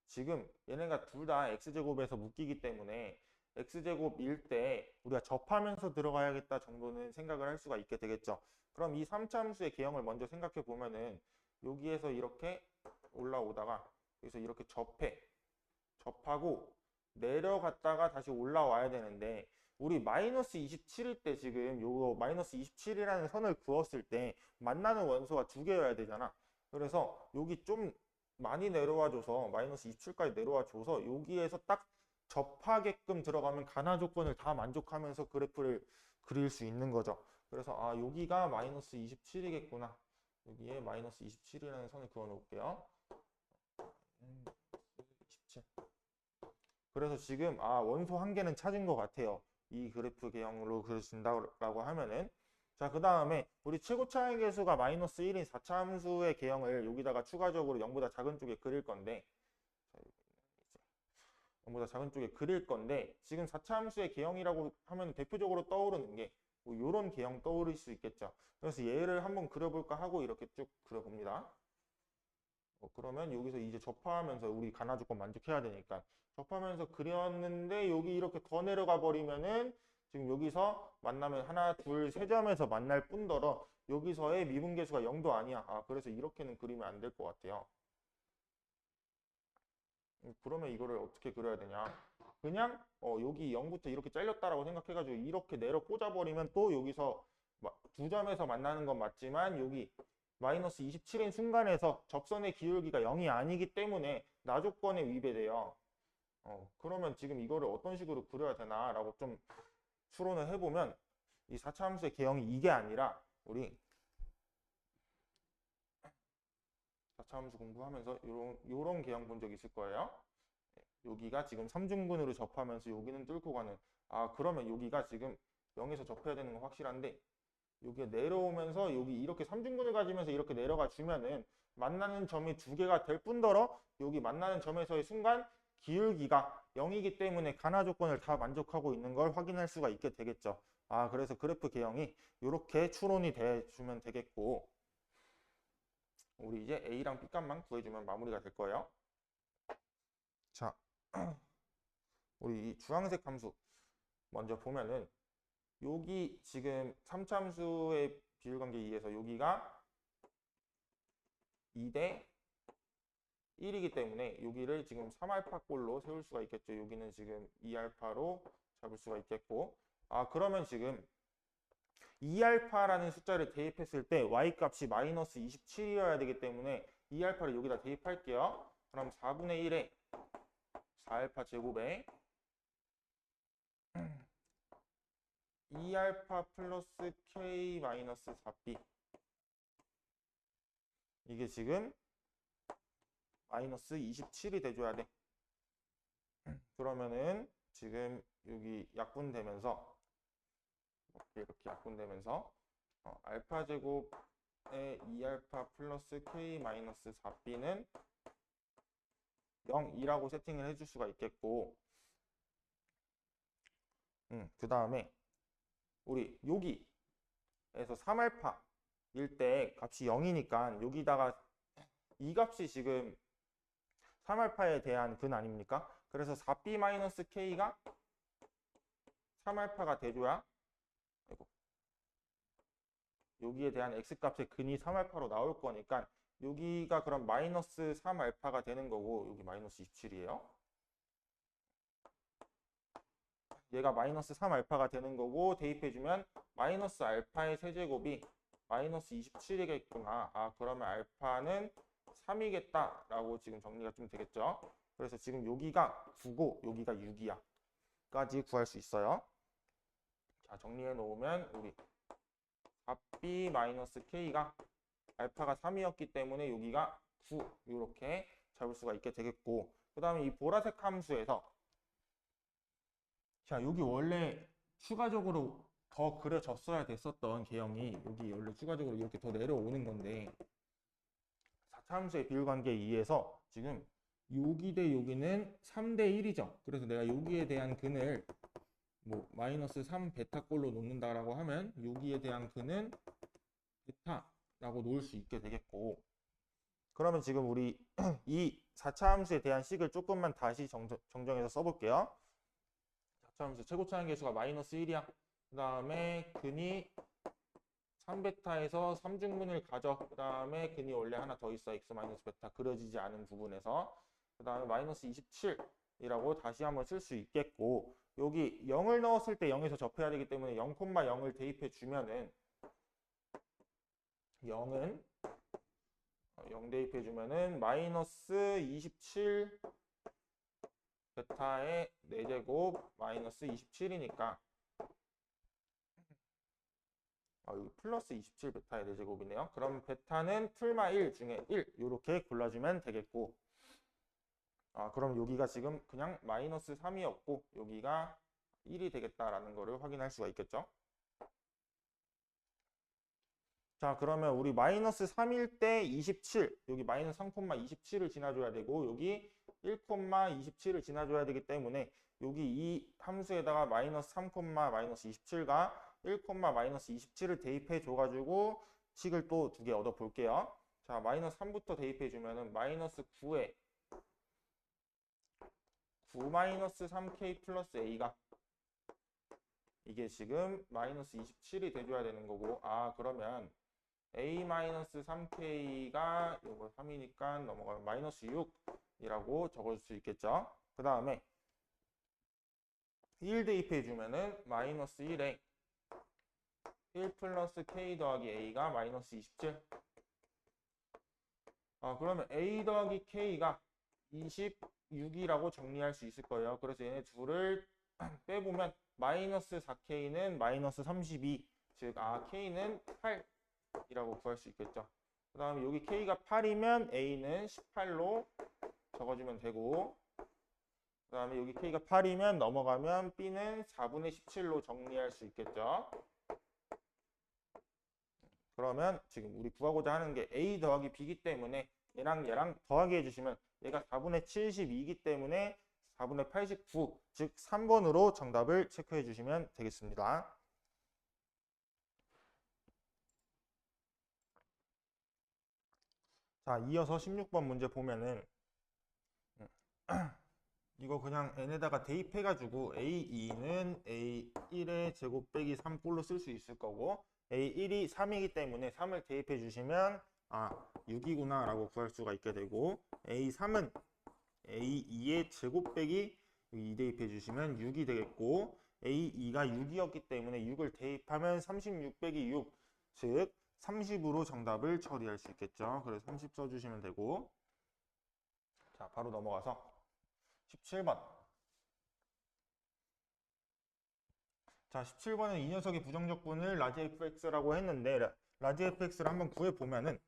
Speaker 1: 지금 얘네가 둘 다 x제곱에서 묶이기 때문에 x제곱일 때 우리가 접하면서 들어가야겠다 정도는 생각을 할 수가 있게 되겠죠. 그럼 이 3차 함수의 개형을 먼저 생각해 보면은 여기에서 이렇게 올라오다가 여기서 이렇게 접하고 내려갔다가 다시 올라와야 되는데 우리 마이너스 27일 때 지금 요거 마이너스 27이라는 선을 그었을 때 만나는 원소가 두 개여야 되잖아. 그래서 여기 좀 많이 내려와줘서 마이너스 27까지 내려와줘서 여기에서 딱 접하게끔 들어가면 가나 조건을 다 만족하면서 그래프를 그릴 수 있는 거죠. 그래서 여기가 마이너스 27이겠구나. 여기에 마이너스 27이라는 선을 그어 놓을게요. 27. 그래서 지금 원소 한 개는 찾은 것 같아요. 이 그래프 개형으로 그려진다고 하면은 자, 그 다음에 우리 최고 차이 계수가 마이너스 1인 4차 함수의 개형을 여기다가 추가적으로 0보다 작은 쪽에 그릴 건데 0보다 작은 쪽에 그릴 건데 지금 4차 함수의 개형이라고 하면 대표적으로 떠오르는 게 뭐 이런 개형 떠오를 수 있겠죠. 그래서 얘를 한번 그려볼까 하고 이렇게 쭉 그려봅니다. 그러면 여기서 이제 접하면서 우리 가나 조건 만족해야 되니까 접하면서 그렸는데 여기 이렇게 더 내려가 버리면은 지금 여기서 만나면 하나, 둘, 세 점에서 만날 뿐더러 여기서의 미분계수가 0도 아니야. 그래서 이렇게는 그리면 안 될 것 같아요. 그러면 이거를 어떻게 그려야 되냐? 그냥 여기 0부터 이렇게 잘렸다라고 생각해가지고 이렇게 내려 꽂아버리면 또 여기서 두 점에서 만나는 건 맞지만 여기 마이너스 27인 순간에서 접선의 기울기가 0이 아니기 때문에 나 조건에 위배돼요. 그러면 지금 이거를 어떤 식으로 그려야 되나라고 좀 추론을 해보면 이 4차 함수의 개형이 이게 아니라 우리 4차 함수 공부하면서 요런 개형 본 적 있을 거예요. 여기가 지금 3중근으로 접하면서 여기는 뚫고 가는 그러면 여기가 지금 0에서 접해야 되는 건 확실한데 여기에 내려오면서 여기 이렇게 3중근을 가지면서 이렇게 내려가 주면은 만나는 점이 두 개가 될 뿐더러 여기 만나는 점에서의 순간 기울기가 0이기 때문에 가나 조건을 다 만족하고 있는 걸 확인할 수가 있게 되겠죠. 그래서 그래프 개형이 이렇게 추론이 돼주면 되겠고 우리 이제 A랑 B값만 구해주면 마무리가 될 거예요. 자, 우리 이 주황색 함수 먼저 보면은 여기 지금 3차 함수의 비율관계 2에서 여기가 2대 1이기 때문에 여기를 지금 3알파 꼴로 세울 수가 있겠죠. 여기는 지금 2알파로 잡을 수가 있겠고 그러면 지금 2알파라는 숫자를 대입했을 때 y값이 마이너스 27이어야 되기 때문에 2알파를 여기다 대입할게요. 그럼 4분의 1에 4알파 제곱에 2알파 플러스 k 마이너스 4b 이게 지금 마이너스 27이 돼줘야 돼. 그러면은 지금 여기 약분되면서 이렇게 약분되면서 알파 제곱의 2알파 플러스 k 마이너스 4b는 0이라고 세팅을 해줄 수가 있겠고 그 다음에 우리 여기에서 3알파일 때 값이 0이니까 여기다가 이 값이 지금 3알파에 대한 근 아닙니까? 그래서 4b-k가 3알파가 돼줘야 여기에 대한 x값의 근이 3알파로 나올 거니까 여기가 그럼 마이너스 3알파가 되는 거고 여기 마이너스 27이에요. 얘가 마이너스 3알파가 되는 거고 대입해주면 마이너스 알파의 세제곱이 마이너스 27이겠구나. 아 그러면 알파는 3이겠다 라고 지금 정리가 좀 되겠죠. 그래서 지금 여기가 9고 여기가 6이야 까지 구할 수 있어요. 자 정리해 놓으면 우리 4b-k가 알파가 3이었기 때문에 여기가 9 이렇게 잡을 수가 있게 되겠고 그 다음에 이 보라색 함수에서 자 여기 원래 추가적으로 더 그려졌어야 됐었던 개형이 여기 원래 추가적으로 이렇게 더 내려오는 건데 4차 함수의 비율관계에 의해서 지금 여기 대 여기는 3대 1이죠. 그래서 내가 여기에 대한 근을 뭐 마이너스 3 베타꼴로 놓는다라고 하면 여기에 대한 근은 베타라고 놓을 수 있게 되겠고 그러면 지금 우리 이 4차 함수에 대한 식을 조금만 다시 정정해서 써볼게요. 4차 함수 최고차항 계수가 마이너스 1이야. 그 다음에 근이 3베타에서 3중분을 가져. 그 다음에 근이 원래 하나 더 있어. x 마이너스 베타 그려지지 않은 부분에서. 그 다음에 마이너스 27이라고 다시 한번 쓸 수 있겠고 여기 0을 넣었을 때 0에서 접해야 되기 때문에 0,0을 대입해 주면은 0은 0 대입해 주면은 마이너스 27 베타의 4제곱 마이너스 27이니까 여기 플러스 27 베타의 4제곱이네요. 그럼 베타는 풀마 1 중에 1 이렇게 골라주면 되겠고 그럼 여기가 지금 그냥 마이너스 3이었고 여기가 1이 되겠다라는 거를 확인할 수가 있겠죠. 자 그러면 우리 마이너스 3일 때 27 여기 마이너스 3,27을 지나줘야 되고 여기 1,27을 지나줘야 되기 때문에 여기 이 함수에다가 마이너스 3, 마이너스 27과 1, -27을 대입해 줘가지고 식을 또 두 개 얻어 볼게요. 자 마이너스 3부터 대입해 주면은 마이너스 9에 9-3k 플러스 a가 이게 지금 마이너스 27이 돼줘야 되는 거고 그러면 a-3k가 요거 3이니까 넘어가면 마이너스 6이라고 적어줄 수 있겠죠. 그 다음에 1 대입해 주면은 마이너스 1에 1 플러스 k 더하기 a가 마이너스 27. 그러면 a 더하기 k가 26이라고 정리할 수 있을 거예요. 그래서 얘네 둘을 빼보면 마이너스 4k는 마이너스 32. 즉 k는 8이라고 구할 수 있겠죠. 그 다음에 여기 k가 8이면 a는 18로 적어주면 되고 그 다음에 여기 k가 8이면 넘어가면 b는 4분의 17로 정리할 수 있겠죠. 그러면 지금 우리 구하고자 하는 게 a 더하기 b이기 때문에 얘랑 얘랑 더하기 해주시면 얘가 4분의 72이기 때문에 4분의 89, 즉 3번으로 정답을 체크해 주시면 되겠습니다. 자, 이어서 16번 문제 보면은 이거 그냥 n에다가 대입해가지고 a2는 a1의 제곱 빼기 3꼴로 쓸 수 있을 거고 a1이 3이기 때문에 3을 대입해 주시면 6이구나 라고 구할 수가 있게 되고 a3은 a2의 제곱 빼기 2 대입해 주시면 6이 되겠고 a2가 6이었기 때문에 6을 대입하면 36 빼기 6, 즉 30으로 정답을 처리할 수 있겠죠. 그래서 30 써주시면 되고 자 바로 넘어가서 17번. 자 17번은 이 녀석의 부정적분을 라지 fx라고 했는데 라지 fx를 한번 구해보면은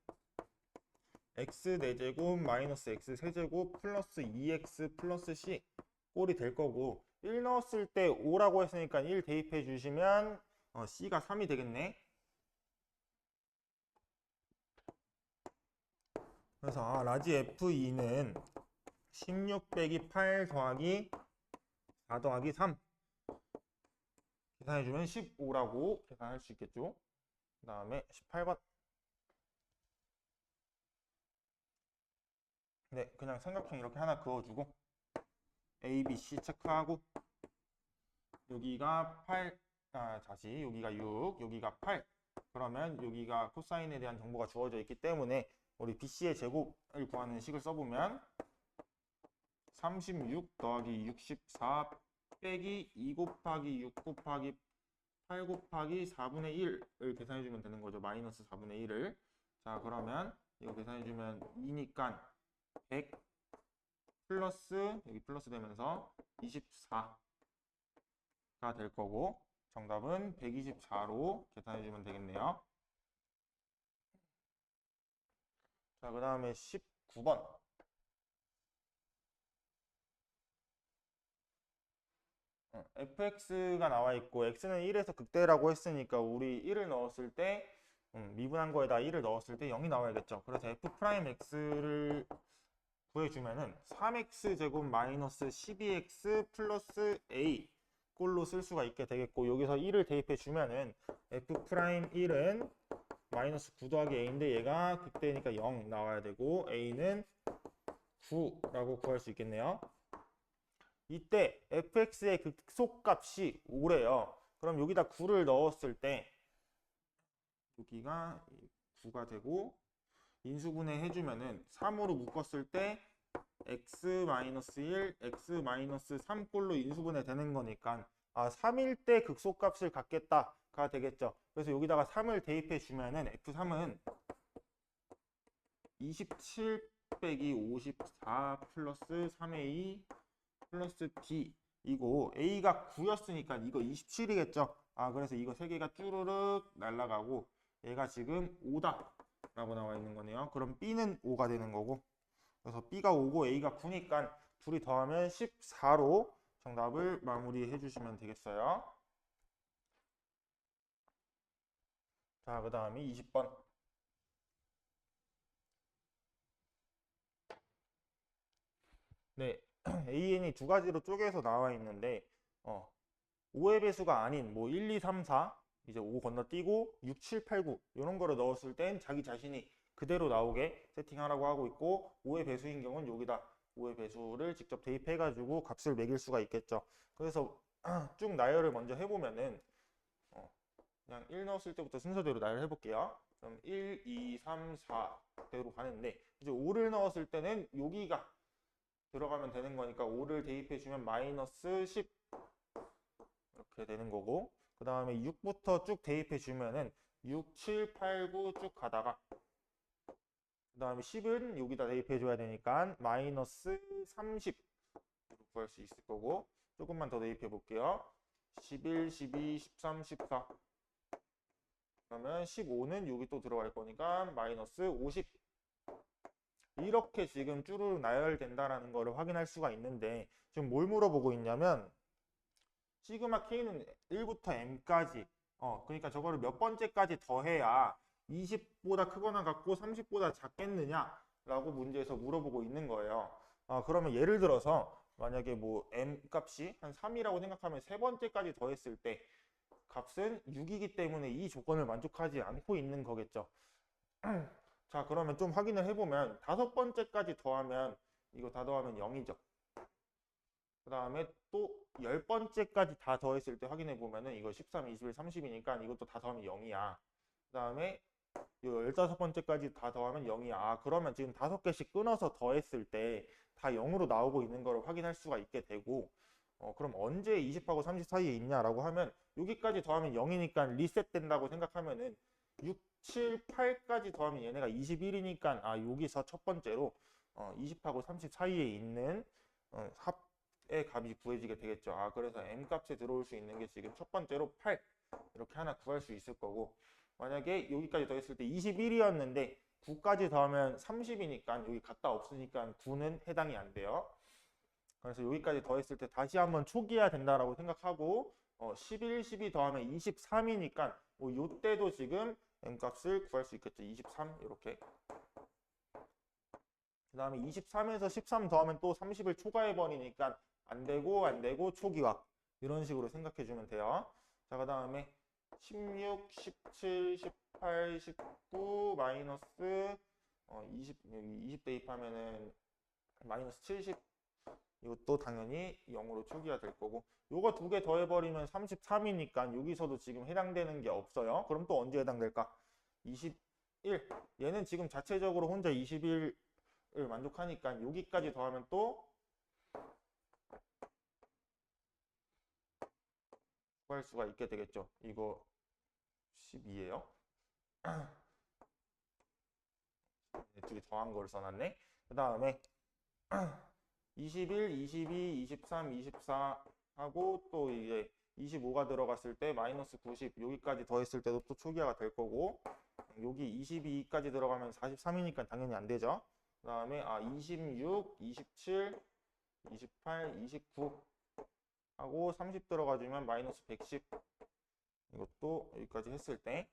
Speaker 1: x 4제곱 마이너스 x 세제곱 플러스 2x 플러스 c 꼴이 될 거고 1 넣었을 때 5라고 했으니까 1 대입해 주시면 c가 3이 되겠네. 그래서 라지 f2는 16 빼기 8 더하기 4 더하기 3 계산해주면 15라고 계산할 수 있겠죠. 그 다음에 18번. 네, 그냥 삼각형 이렇게 하나 그어주고 A, B, C 체크하고 여기가 8, 다시 여기가 6, 여기가 8 그러면 여기가 코사인에 대한 정보가 주어져 있기 때문에 우리 BC의 제곱을 구하는 식을 써보면 36 더하기 64 빼기 2 곱하기 6 곱하기 8 곱하기 4분의 1을 계산해주면 되는 거죠. 마이너스 4분의 1을. 자, 그러면 이거 계산해주면 2니까 100 플러스, 여기 플러스 되면서 24가 될 거고, 정답은 124로 계산해주면 되겠네요. 자, 그 다음에 19번. fx가 나와 있고 x는 1에서 극대라고 했으니까 우리 1을 넣었을 때 미분한 거에다 1을 넣었을 때 0이 나와야겠죠. 그래서 f'x를 구해주면은 3x 제곱 마이너스 12x 플러스 a 꼴로 쓸 수가 있게 되겠고, 여기서 1을 대입해 주면은 f'1은 마이너스 9 더하기 a인데 얘가 극대니까 0 나와야 되고 a는 9라고 구할 수 있겠네요. 이때 fx의 극속값이 5래요. 그럼 여기다 9를 넣었을 때 여기가 9가 되고, 인수분해 해주면은 3으로 묶었을 때 x-1, x-3 꼴로 인수분해 되는 거니까 3일 때 극속값을 갖겠다가 되겠죠. 그래서 여기다가 3을 대입해 주면은 f3은 27 빼기 54 플러스 3a 플러스 b 이고, a가 9였으니까 이거 27이겠죠. 그래서 이거 3개가 쭈르륵 날아가고 얘가 지금 5다 라고 나와 있는 거네요. 그럼 b는 5가 되는 거고, 그래서 b가 5고 a가 9니까 둘이 더하면 14로 정답을 마무리해 주시면 되겠어요. 자, 그 다음에 20번. 네, an이 두 가지로 쪼개서 나와 있는데 5의 배수가 아닌 뭐 1, 2, 3, 4 이제 5 건너뛰고 6, 7, 8, 9 이런 거를 넣었을 땐 자기 자신이 그대로 나오게 세팅하라고 하고 있고, 5의 배수인 경우는 여기다 5의 배수를 직접 대입해 가지고 값을 매길 수가 있겠죠. 그래서 쭉 나열을 먼저 해보면은 그냥 1 넣었을 때부터 순서대로 나열해 볼게요. 그럼 1, 2, 3, 4대로 가는데, 이제 5를 넣었을 때는 여기가 들어가면 되는 거니까 5를 대입해 주면 마이너스 10 이렇게 되는 거고, 그 다음에 6부터 쭉 대입해 주면은 6, 7, 8, 9 쭉 가다가, 그 다음에 10은 여기다 대입해 줘야 되니까 마이너스 30 구할 수 있을 거고, 조금만 더 대입해 볼게요. 11, 12, 13, 14. 그러면 15는 여기 또 들어갈 거니까 마이너스 50. 이렇게 지금 쭈루룩 나열된다라는 거를 확인할 수가 있는데, 지금 뭘 물어보고 있냐면 시그마 k는 1부터 m까지 그러니까 저거를 몇 번째까지 더해야 20보다 크거나 같고 30보다 작겠느냐 라고 문제에서 물어보고 있는 거예요. 그러면 예를 들어서 만약에 뭐 m 값이 한 3이라고 생각하면 세 번째까지 더했을 때 값은 6이기 때문에 이 조건을 만족하지 않고 있는 거겠죠. 자, 그러면 좀 확인을 해보면 다섯 번째까지 더하면 이거 다 더하면 0이죠. 그 다음에 또 10번째까지 다 더했을 때 확인해 보면은 이거 13, 21, 30이니까 이것도 다 더하면 0이야. 그 다음에 이 15번째까지 다 더하면 0이야. 그러면 지금 5개씩 끊어서 더했을 때 다 0으로 나오고 있는 걸 확인할 수가 있게 되고, 그럼 언제 20하고 30 사이에 있냐라고 하면 여기까지 더하면 0이니까 리셋된다고 생각하면은 6, 7, 8까지 더하면 얘네가 21이니까 여기서 첫 번째로 20하고 30 사이에 있는 합의 값이 구해지게 되겠죠. 그래서 m 값에 들어올 수 있는 게 지금 첫 번째로 8 이렇게 하나 구할 수 있을 거고, 만약에 여기까지 더했을 때 21이었는데 9까지 더하면 30이니까 여기 갖다 없으니까 9는 해당이 안 돼요. 그래서 여기까지 더했을 때 다시 한번 초기화 된다라고 생각하고 11, 12 더하면 23이니까 뭐 요때도 지금 m값을 구할 수 있겠죠. 23 이렇게. 그 다음에 23에서 13 더하면 또 30을 초과해 버리니까 안 되고 초기화 이런 식으로 생각해 주면 돼요. 자, 그 다음에 16, 17, 18, 19 마이너스 20 대입하면은 마이너스 70 이것도 당연히 0으로 초기화 될 거고, 요거 두 개 더해버리면 33이니까 여기서도 지금 해당되는 게 없어요. 그럼 또 언제 해당될까? 21. 얘는 지금 자체적으로 혼자 21을 만족하니까 여기까지 더하면 또 구할 수가 있게 되겠죠. 이거 12예요. 둘이 더한 걸 써놨네. 그 다음에 21, 22, 23, 24 하고 또 이제 25가 들어갔을 때 마이너스 90 여기까지 더했을 때도 또 초기화가 될 거고, 여기 22까지 들어가면 43이니까 당연히 안 되죠. 그 다음에 26, 27, 28, 29 하고 30 들어가주면 마이너스 110. 이것도 여기까지 했을 때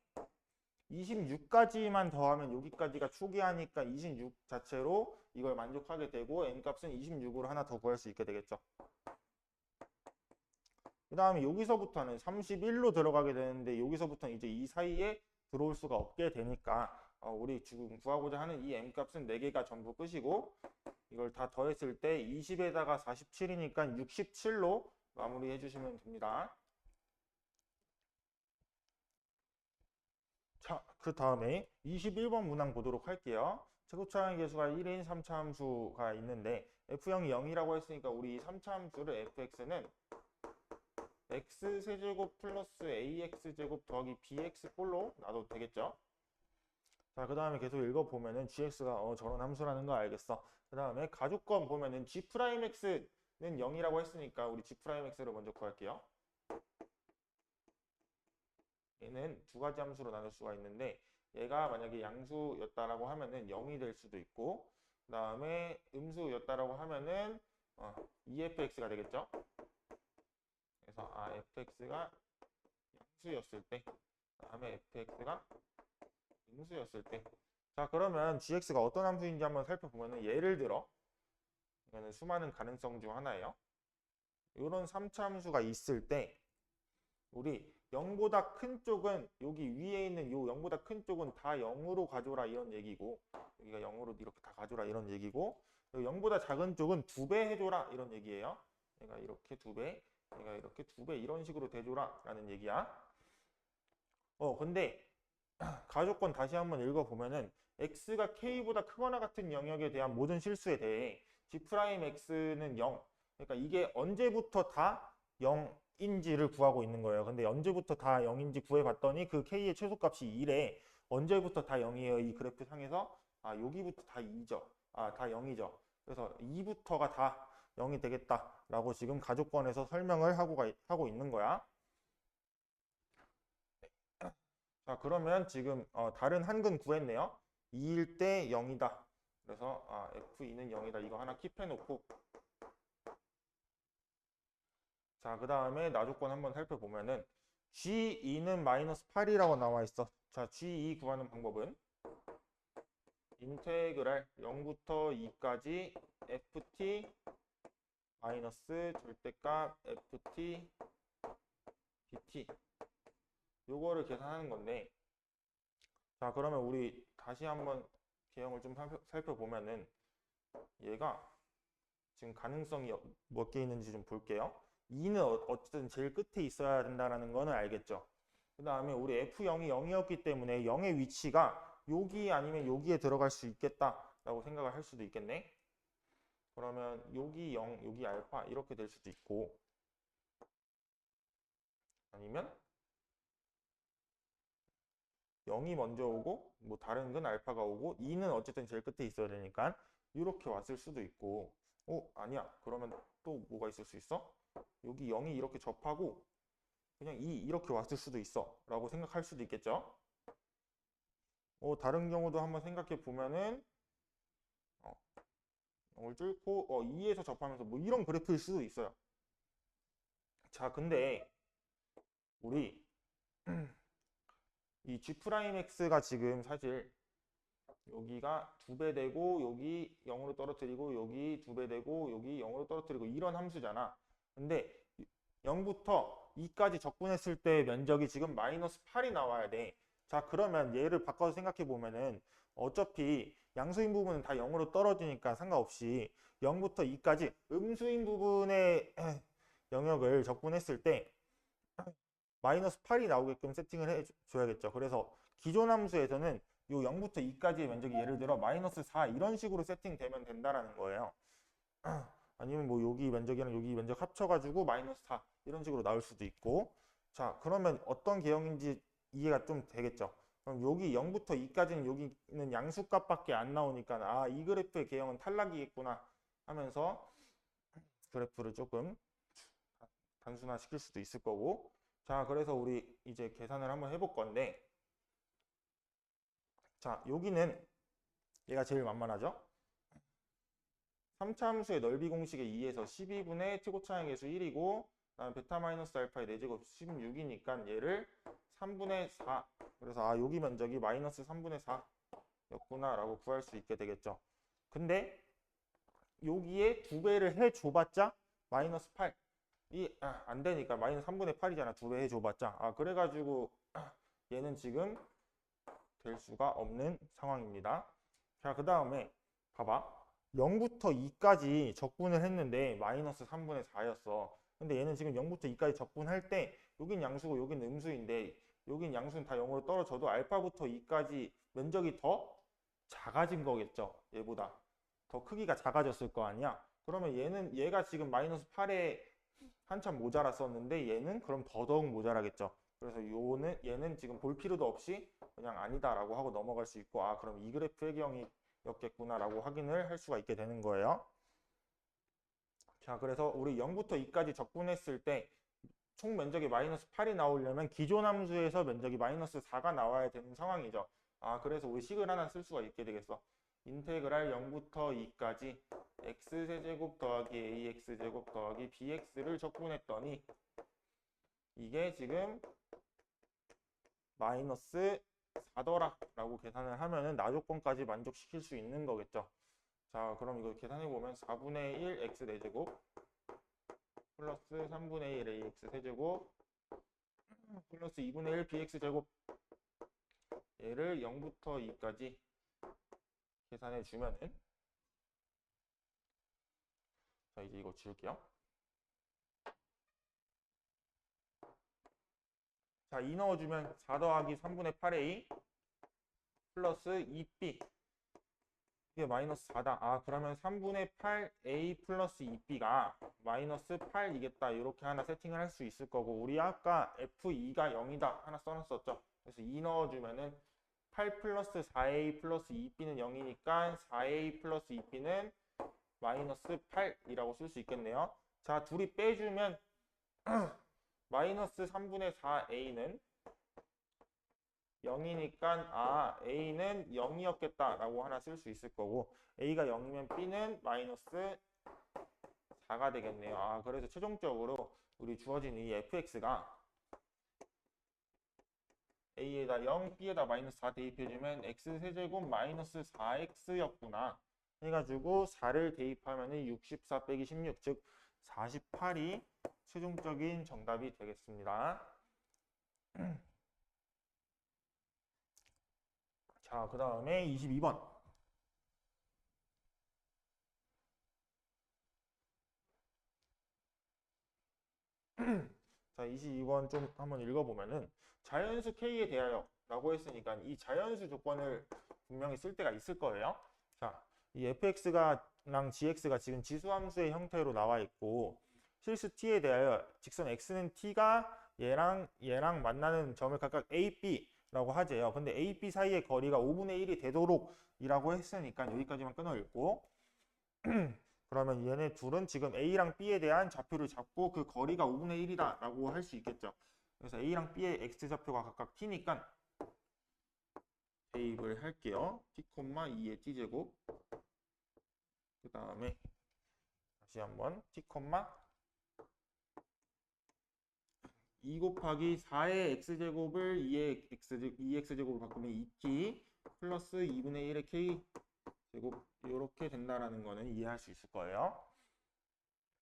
Speaker 1: 26까지만 더하면 여기까지가 초기화니까 26 자체로 이걸 만족하게 되고 n값은 26으로 하나 더 구할 수 있게 되겠죠. 그 다음에 여기서부터는 31로 들어가게 되는데 여기서부터는 이제 이 사이에 들어올 수가 없게 되니까 우리 지금 구하고자 하는 이 n값은 4개가 전부 끝이고, 이걸 다 더했을 때 20에다가 47이니까 67로 마무리해 주시면 됩니다. 자, 그 다음에 21번 문항 보도록 할게요. 최고차항의 개수가 1인 3차 함수가 있는데 f0이 0이라고 했으니까 우리 이 3차 함수를 fx는 x세제곱 플러스 ax제곱 더하기 bx꼴로 놔도 되겠죠. 자, 그 다음에 계속 읽어보면은 gx가 저런 함수라는 거 알겠어. 그 다음에 가족권 보면은 g'x는 0이라고 했으니까 우리 g'x를 먼저 구할게요. 얘는 두 가지 함수로 나눌 수가 있는데, 얘가 만약에 양수였다라고 하면은 0이 될 수도 있고, 그 다음에 음수였다라고 하면은 EFX가 되겠죠. 그래서 FX가 양수였을 때, 그 다음에 FX가 음수였을 때. 자, 그러면 GX가 어떤 함수인지 한번 살펴보면은, 예를 들어 이거는 수많은 가능성 중 하나예요. 이런 3차 함수가 있을 때 우리 0보다 큰 쪽은 여기 위에 있는 요 0보다 큰 쪽은 다 0으로 가져라 이런 얘기고, 여기가 0으로 이렇게 다 가져라 이런 얘기고, 0보다 작은 쪽은 2배 해줘라 이런 얘기예요. 얘가 이렇게 2배, 얘가 이렇게 2배 이런 식으로 대줘라 라는 얘기야. 근데 가족권 다시 한번 읽어보면은 x가 k보다 크거나 같은 영역에 대한 모든 실수에 대해 g'x는 0. 그러니까 이게 언제부터 다 0인지를 구하고 있는 거예요. 근데 언제부터 다 0인지 구해봤더니 그 k의 최소값이 2래. 언제부터 다 0이에요? 이 그래프 상에서 여기부터 다 2죠. 다 0이죠. 그래서 2부터가 다 0이 되겠다라고 지금 가족권에서 설명을 하고 있는 거야. 자, 그러면 지금 다른 한근 구했네요. 2일 때 0이다. 그래서 F2는 0이다. 이거 하나 킵해놓고, 자, 그 다음에 나조건 한번 살펴보면은 G2는 마이너스 8이라고 나와 있어. 자, G2 구하는 방법은 인테그랄 0부터 2까지 FT 마이너스 절대값 FT BT 요거를 계산하는 건데, 자, 그러면 우리 다시 한번 개형을 좀 살펴보면은 얘가 지금 가능성이 몇 개 있는지 좀 볼게요. 2는 어쨌든 제일 끝에 있어야 된다는 거는 알겠죠. 그 다음에 우리 F0이 0이었기 때문에 0의 위치가 여기 아니면 여기에 들어갈 수 있겠다라고 생각을 할 수도 있겠네. 그러면 여기 0, 여기 알파 이렇게 될 수도 있고, 아니면 0이 먼저 오고 뭐 다른 건 알파가 오고 2는 어쨌든 제일 끝에 있어야 되니까 이렇게 왔을 수도 있고, 아니야. 그러면 또 뭐가 있을 수 있어? 여기 0이 이렇게 접하고 그냥 2 이렇게 왔을 수도 있어 라고 생각할 수도 있겠죠. 다른 경우도 한번 생각해 보면은 0을 뚫고 2에서 접하면서 뭐 이런 그래프일 수도 있어요. 자, 근데 우리 이 G'X가 지금 사실 여기가 2배 되고 여기 0으로 떨어뜨리고 여기 2배 되고 여기 0으로 떨어뜨리고 이런 함수잖아. 근데 0부터 2까지 적분했을 때 면적이 지금 마이너스 8이 나와야 돼. 자, 그러면 얘를 바꿔서 생각해 보면은 어차피 양수인 부분은 다 0으로 떨어지니까 상관없이 0부터 2까지 음수인 부분의 영역을 적분했을 때 마이너스 8이 나오게끔 세팅을 해줘야겠죠. 그래서 기존 함수에서는 요 0부터 2까지의 면적이 예를 들어 마이너스 4 이런 식으로 세팅되면 된다라는 거예요. 아니면 뭐 여기 면적이랑 여기 면적 합쳐가지고 마이너스 4 이런 식으로 나올 수도 있고. 자, 그러면 어떤 개형인지 이해가 좀 되겠죠. 그럼 여기 0부터 2까지는 여기는 양수값밖에 안 나오니까 아, 이 그래프의 개형은 탈락이겠구나 하면서 그래프를 조금 단순화시킬 수도 있을 거고. 자, 그래서 우리 이제 계산을 한번 해볼 건데, 자, 여기는 얘가 제일 만만하죠? 3차 함수의 넓이 공식의 2에서 12분의 최고차항 계수 1이고 그다음 베타 마이너스 알파의 4제곱 16이니까 얘를 3분의 4. 그래서 아, 여기 면적이 마이너스 3분의 4였구나 라고 구할 수 있게 되겠죠. 근데 여기에 2배를 해줘봤자 마이너스 8. 안 되니까 마이너스 3분의 8이잖아. 2배 해줘봤자. 아, 그래가지고 얘는 지금 될 수가 없는 상황입니다. 자, 그 다음에 봐봐. 0부터 2까지 적분을 했는데 마이너스 3분의 4였어. 근데 얘는 지금 0부터 2까지 적분할 때 여긴 양수고 여긴 음수인데 여긴 양수는 다 0으로 떨어져도 알파부터 2까지 면적이 더 작아진 거겠죠. 얘보다 더 크기가 작아졌을 거 아니야. 그러면 얘가 지금 마이너스 8에 한참 모자랐었는데 얘는 그럼 더더욱 모자라겠죠. 그래서 얘는 지금 볼 필요도 없이 그냥 아니다라고 하고 넘어갈 수 있고, 아, 그럼 이 그래프의 개형이었겠구나라고 확인을 할 수가 있게 되는 거예요. 자, 그래서 우리 0부터 2까지 적분했을 때 총 면적이 마이너스 8이 나오려면 기존 함수에서 면적이 마이너스 4가 나와야 되는 상황이죠. 아, 그래서 우리 식을 하나 쓸 수가 있게 되겠어. 인테그랄 0부터 2까지 x세제곱 더하기 ax제곱 더하기 bx를 적분했더니 이게 지금 마이너스 4더라 라고 계산을 하면은 나조건까지 만족시킬 수 있는 거겠죠. 자, 그럼 이거 계산해보면 4분의 1 x 4제곱 플러스 3분의 1 ax 세제곱 플러스 2분의 1 bx 제곱, 얘를 0부터 2까지 계산해 주면은, 자, 이제 이거 지울게요. 자, 2 넣어주면 4 더하기 3분의 8a 플러스 2b, 이게 마이너스 4다. 아, 그러면 3분의 8a 플러스 2b가 마이너스 8이겠다. 이렇게 하나 세팅을 할 수 있을 거고, 우리 아까 f2가 0이다 하나 써놨었죠. 그래서 2 넣어주면은 8 플러스 4a 플러스 2b는 0이니까 4a 플러스 2b는 마이너스 8이라고 쓸 수 있겠네요. 자, 둘이 빼주면 마이너스 3분의 4a는 0이니까 아, a는 0이었겠다 라고 하나 쓸 수 있을 거고, a가 0이면 b는 마이너스 4가 되겠네요. 아, 그래서 최종적으로 우리 주어진 이 fx가 a에다 0, b에다 마이너스 4 대입해주면 x세제곱 마이너스 4x였구나 해가지고 4를 대입하면 64 빼기 16, 즉 48이 최종적인 정답이 되겠습니다. 자, 그 다음에 22번. 자, 22번 좀 한번 읽어보면은 자연수 K에 대하여 라고 했으니까 이 자연수 조건을 분명히 쓸 때가 있을 거예요. 자, 이 fx랑 gx가 지금 지수함수의 형태로 나와 있고, 실수 t에 대하여 직선 x는 t가 얘랑 만나는 점을 각각 a, b라고 하재요. 근데 a, b 사이의 거리가 5분의 1이 되도록 이라고 했으니까 여기까지만 끊어 읽고 그러면 얘네 둘은 지금 a랑 b에 대한 좌표를 잡고 그 거리가 5분의 1이다 라고 할 수 있겠죠. 그래서 a랑 b의 x좌표가 각각 t니까 대입을 할게요. t, 2의 t제곱, 그 다음에 다시 한번 t, 2 곱하기 4의 x제곱을 2의 x제곱으로 바꾸면 2t 플러스 2분의 1의 k제곱, 이렇게 된다라는 거는 이해할 수 있을 거예요.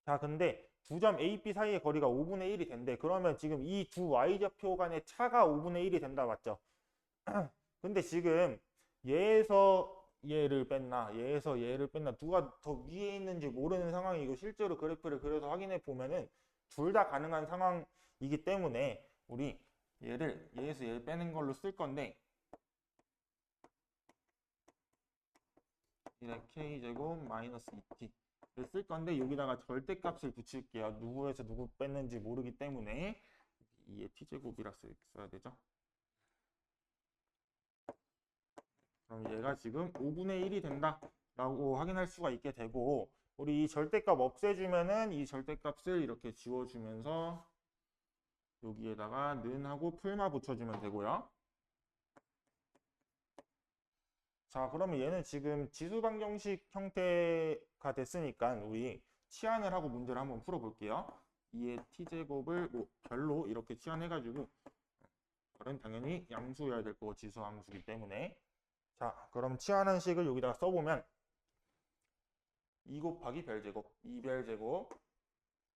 Speaker 1: 자, 근데 두 점 A, B 사이의 거리가 5분의 1이 된대. 그러면 지금 이 두 y좌표 간의 차가 5분의 1이 된다, 맞죠? 근데 지금 얘에서 얘를 뺐나 얘에서 얘를 뺐나 누가 더 위에 있는지 모르는 상황이고 실제로 그래프를 그려서 확인해 보면은 둘 다 가능한 상황이기 때문에 우리 얘를 얘에서 얘를 빼는 걸로 쓸 건데 이렇게 k제곱 마이너스 2t를 쓸 건데 여기다가 절대값을 붙일게요. 누구에서 누구 뺐는지 모르기 때문에 2의 t제곱이라 써야 되죠. 그럼 얘가 지금 5분의 1이 된다라고 확인할 수가 있게 되고 우리 이 절대값 없애주면은 이 절대값을 이렇게 지워주면서 여기에다가 는하고 풀마 붙여주면 되고요. 자, 그러면 얘는 지금 지수방정식 형태가 됐으니까 우리 치환을 하고 문제를 한번 풀어볼게요. 2의 t제곱을 뭐 별로 이렇게 치환해가지고 별은 당연히 양수여야 될 거고 지수함수기 때문에 자, 그럼 치환한 식을 여기다가 써보면 2 곱하기 별제곱, 2별제곱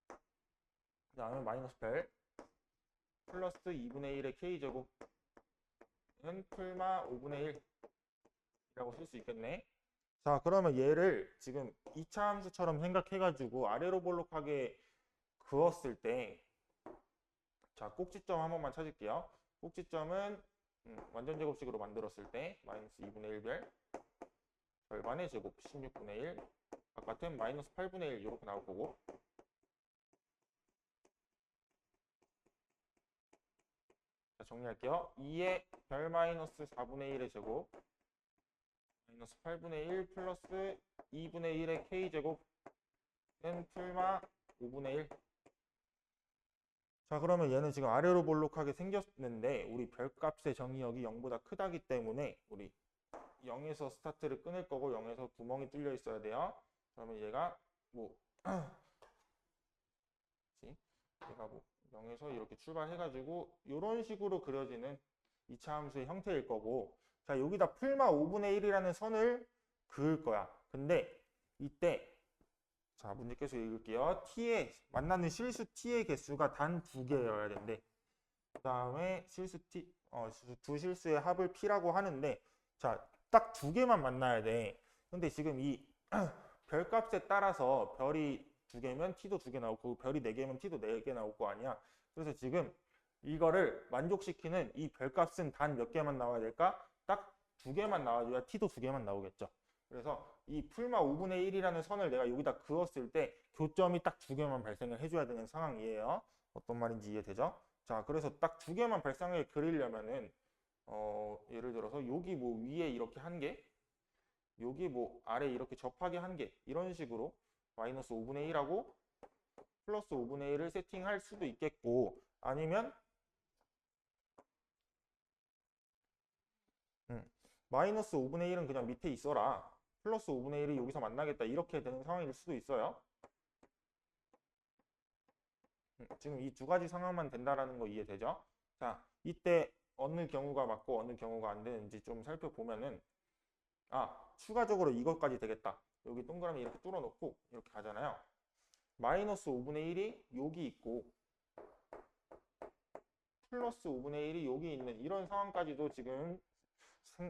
Speaker 1: 그 다음에 마이너스 별 플러스 2분의 1의 k제곱은 풀마 5분의 1이라고 쓸 수 있겠네. 자, 그러면 얘를 지금 2차 함수처럼 생각해가지고 아래로 볼록하게 그었을 때 자, 꼭지점 한 번만 찾을게요. 꼭지점은 완전 제곱식으로 만들었을 때 마이너스 2분의 1별 절반의 제곱 16분의 1 바깥은 마이너스 8분의 1 이렇게 나올 거고 자, 정리할게요. 2의 별 마이너스 4분의 1의 제곱 마이너스 8분의 1 플러스 2분의 1의 k제곱은 풀마 5분의 1 자, 그러면 얘는 지금 아래로 볼록하게 생겼는데 우리 별값의 정의역이 0보다 크다기 때문에 우리 0에서 스타트를 끊을 거고 0에서 구멍이 뚫려 있어야 돼요. 그러면 얘가 뭐 얘가 뭐 0에서 이렇게 출발해가지고 이런 식으로 그려지는 2차 함수의 형태일 거고 자, 여기다 풀마 5분의 1이라는 선을 그을 거야. 근데 이때 자, 문제 계속 읽을게요. t에 만나는 실수 t의 개수가 단 2개여야 된대. 그 다음에 실수 t 두 실수의 합을 p라고 하는데 자, 딱 2개만 만나야 돼. 근데 지금 이 별값에 따라서 별이 2개면 t도 2개 나오고 별이 4개면 t도 4개 나올 거 아니야. 그래서 지금 이거를 만족시키는 이 별값은 단 몇 개만 나와야 될까? 딱 2개만 나와줘야 t도 2개만 나오겠죠. 그래서 이 풀마 5분의 1이라는 선을 내가 여기다 그었을 때 교점이 딱 2개만 발생을 해줘야 되는 상황이에요. 어떤 말인지 이해되죠? 자, 그래서 딱 2개만 발생을 그리려면은 예를 들어서 여기 뭐 위에 이렇게 한 개, 여기 뭐 아래 이렇게 접하게 한 개, 이런 식으로 마이너스 5분의 1하고 플러스 5분의 1을 세팅할 수도 있겠고 아니면 마이너스 5분의 1은 그냥 밑에 있어라. 플러스 5분의 1이 여기서 만나겠다. 이렇게 되는 상황일 수도 있어요. 지금 이 두 가지 상황만 된다라는 거 이해되죠? 자, 이때 어느 경우가 맞고 어느 경우가 안 되는지 좀 살펴보면은 추가적으로 이것까지 되겠다. 여기 동그라미 이렇게 뚫어놓고 이렇게 가잖아요. 마이너스 5분의 1이 여기 있고 플러스 5분의 1이 여기 있는 이런 상황까지도 지금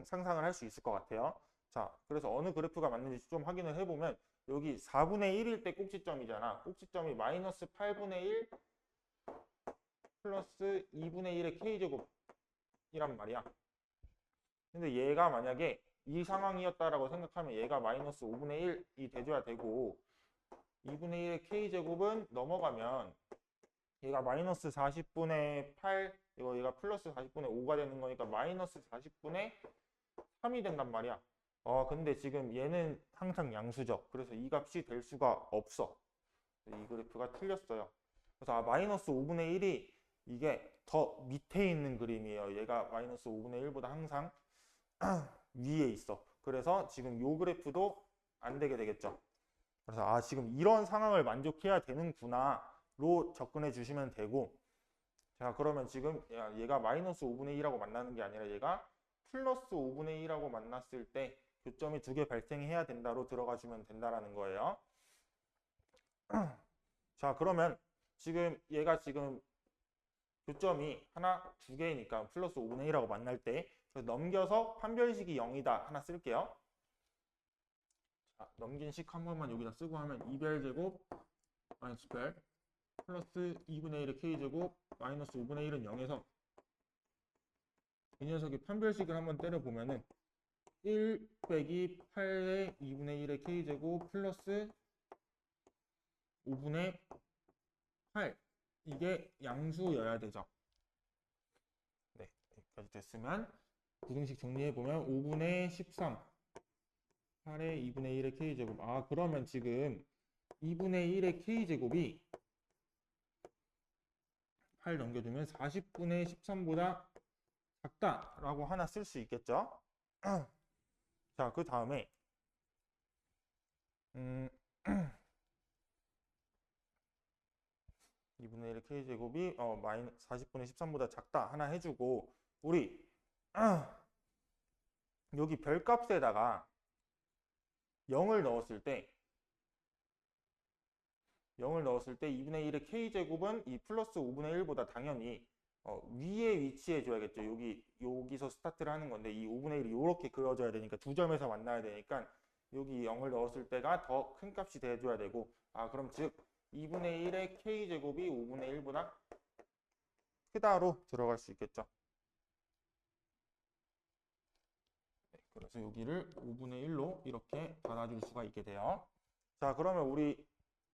Speaker 1: 상상을 할 수 있을 것 같아요. 자, 그래서 어느 그래프가 맞는지 좀 확인을 해보면 여기 4분의 1일 때 꼭지점이잖아. 꼭지점이 마이너스 8분의 1 플러스 2분의 1의 k제곱이란 말이야. 근데 얘가 만약에 이 상황이었다라고 생각하면 얘가 마이너스 5분의 1이 돼줘야 되고 2분의 1의 k제곱은 넘어가면 얘가 마이너스 40분의 8 이거 얘가 플러스 40분의 5가 되는 거니까 마이너스 40분의 3이 된단 말이야. 근데 지금 얘는 항상 양수죠. 그래서 이 값이 될 수가 없어. 이 그래프가 틀렸어요. 그래서 마이너스 5분의 1이 이게 더 밑에 있는 그림이에요. 얘가 마이너스 5분의 1보다 항상 위에 있어. 그래서 지금 요 그래프도 안 되게 되겠죠. 그래서 지금 이런 상황을 만족해야 되는구나로 접근해 주시면 되고 자, 그러면 지금 얘가 마이너스 5분의 1하고 만나는 게 아니라 얘가 플러스 5분의 1하고 만났을 때 교점이 2개 발생해야 된다로 들어가 주면 된다라는 거예요. 자, 그러면 지금 얘가 지금 교점이 하나, 2개니까 플러스 5분의 1하고 만날 때 넘겨서 판별식이 0이다 하나 쓸게요. 넘긴 식 한 번만 여기다 쓰고 하면 2별 제곱 마이너스 별 플러스 2분의 1의 k제곱 마이너스 5분의 1은 0에서 이 녀석이 판별식을 한번 때려보면은 1 빼기 8의 2분의 1의 k제곱 플러스 5분의 8 이게 양수여야 되죠. 네, 여기까지 됐으면 부등식 정리해보면 5분의 13 8의 2분의 1의 k제곱 그러면 지금 2분의 1의 k제곱이 8 넘겨주면 40분의 13보다 작다라고 하나 쓸 수 있겠죠. 자, 그 다음에 2분의 1의 k제곱이 40분의 13보다 작다 하나 해주고 우리 여기 별값에다가 0을 넣었을 때 2분의 1의 k제곱은 이 플러스 5분의 1보다 당연히 위에 위치해 줘야겠죠. 여기서 스타트를 하는 건데 이 5분의 1이 이렇게 그려져야 되니까 두 점에서 만나야 되니까 여기 0을 넣었을 때가 더 큰 값이 돼줘야 되고 그럼 즉 2분의 1의 k제곱이 5분의 1보다 크다로 들어갈 수 있겠죠. 네, 그래서 여기를 5분의 1로 이렇게 받아줄 수가 있게 돼요. 자, 그러면 우리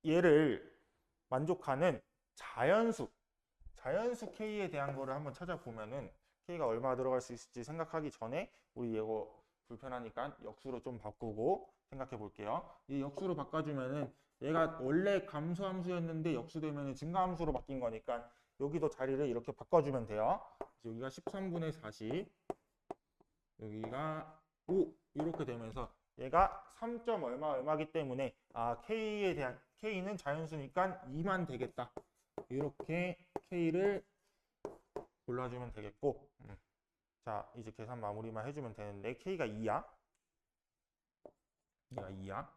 Speaker 1: 얘를 만족하는 자연수 k에 대한 거를 한번 찾아보면은 k가 얼마 들어갈 수 있을지 생각하기 전에 우리 이거 불편하니까 역수로 좀 바꾸고 생각해 볼게요. 이 역수로 바꿔주면은 얘가 원래 감소함수였는데 역수되면 증가함수로 바뀐 거니까 여기도 자리를 이렇게 바꿔주면 돼요. 여기가 13분의 40 여기가 5 이렇게 되면서 얘가 3. 얼마기 때문에 k에 대한 k는 자연수니까 2만 되겠다. 이렇게 k를 골라주면 되겠고 자, 이제 계산 마무리만 해주면 되는데 k가 2야. 얘가 2야.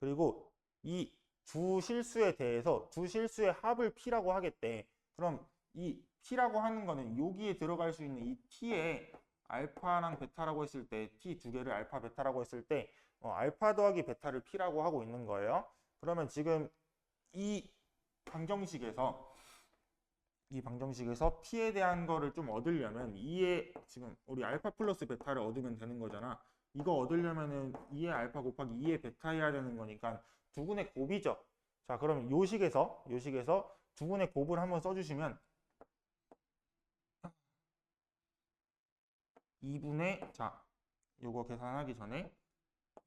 Speaker 1: 그리고 이 두 실수에 대해서 두 실수의 합을 p라고 하겠대. 그럼 이 p라고 하는 거는 여기에 들어갈 수 있는 이 t에 알파랑 베타라고 했을 때 t 두 개를 알파 베타라고 했을 때 알파 더하기 베타를 p라고 하고 있는 거예요. 그러면 지금 이 방정식에서 p에 대한 거를 좀 얻으려면 2에 지금 우리 알파 플러스 베타를 얻으면 되는 거잖아. 이거 얻으려면은 2의 알파 곱하기 2의 베타 해야 되는 거니까 두분의 곱이죠. 자, 그러면 요식에서 두분의 곱을 한번 써주시면 2분의 요거 계산하기 전에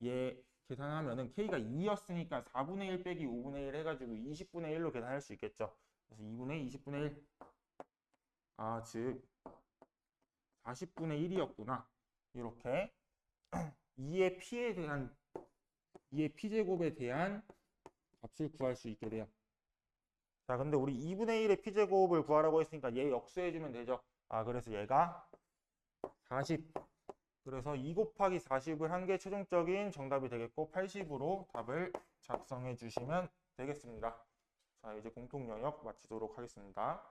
Speaker 1: 얘 계산하면은 k가 2였으니까 4분의 1 빼기 5분의 1 해가지고 20분의 1로 계산할 수 있겠죠. 그래서 2분의 20분의 1 즉 40분의 1이었구나. 이렇게 2의 p제곱에 대한 값을 구할 수 있게 돼요. 자, 근데 우리 2분의 1의 p제곱을 구하라고 했으니까 얘 역수해주면 되죠. 그래서 얘가 40. 그래서 2 곱하기 40을 한 게 최종적인 정답이 되겠고 80으로 답을 작성해 주시면 되겠습니다. 자, 이제 공통 영역 마치도록 하겠습니다.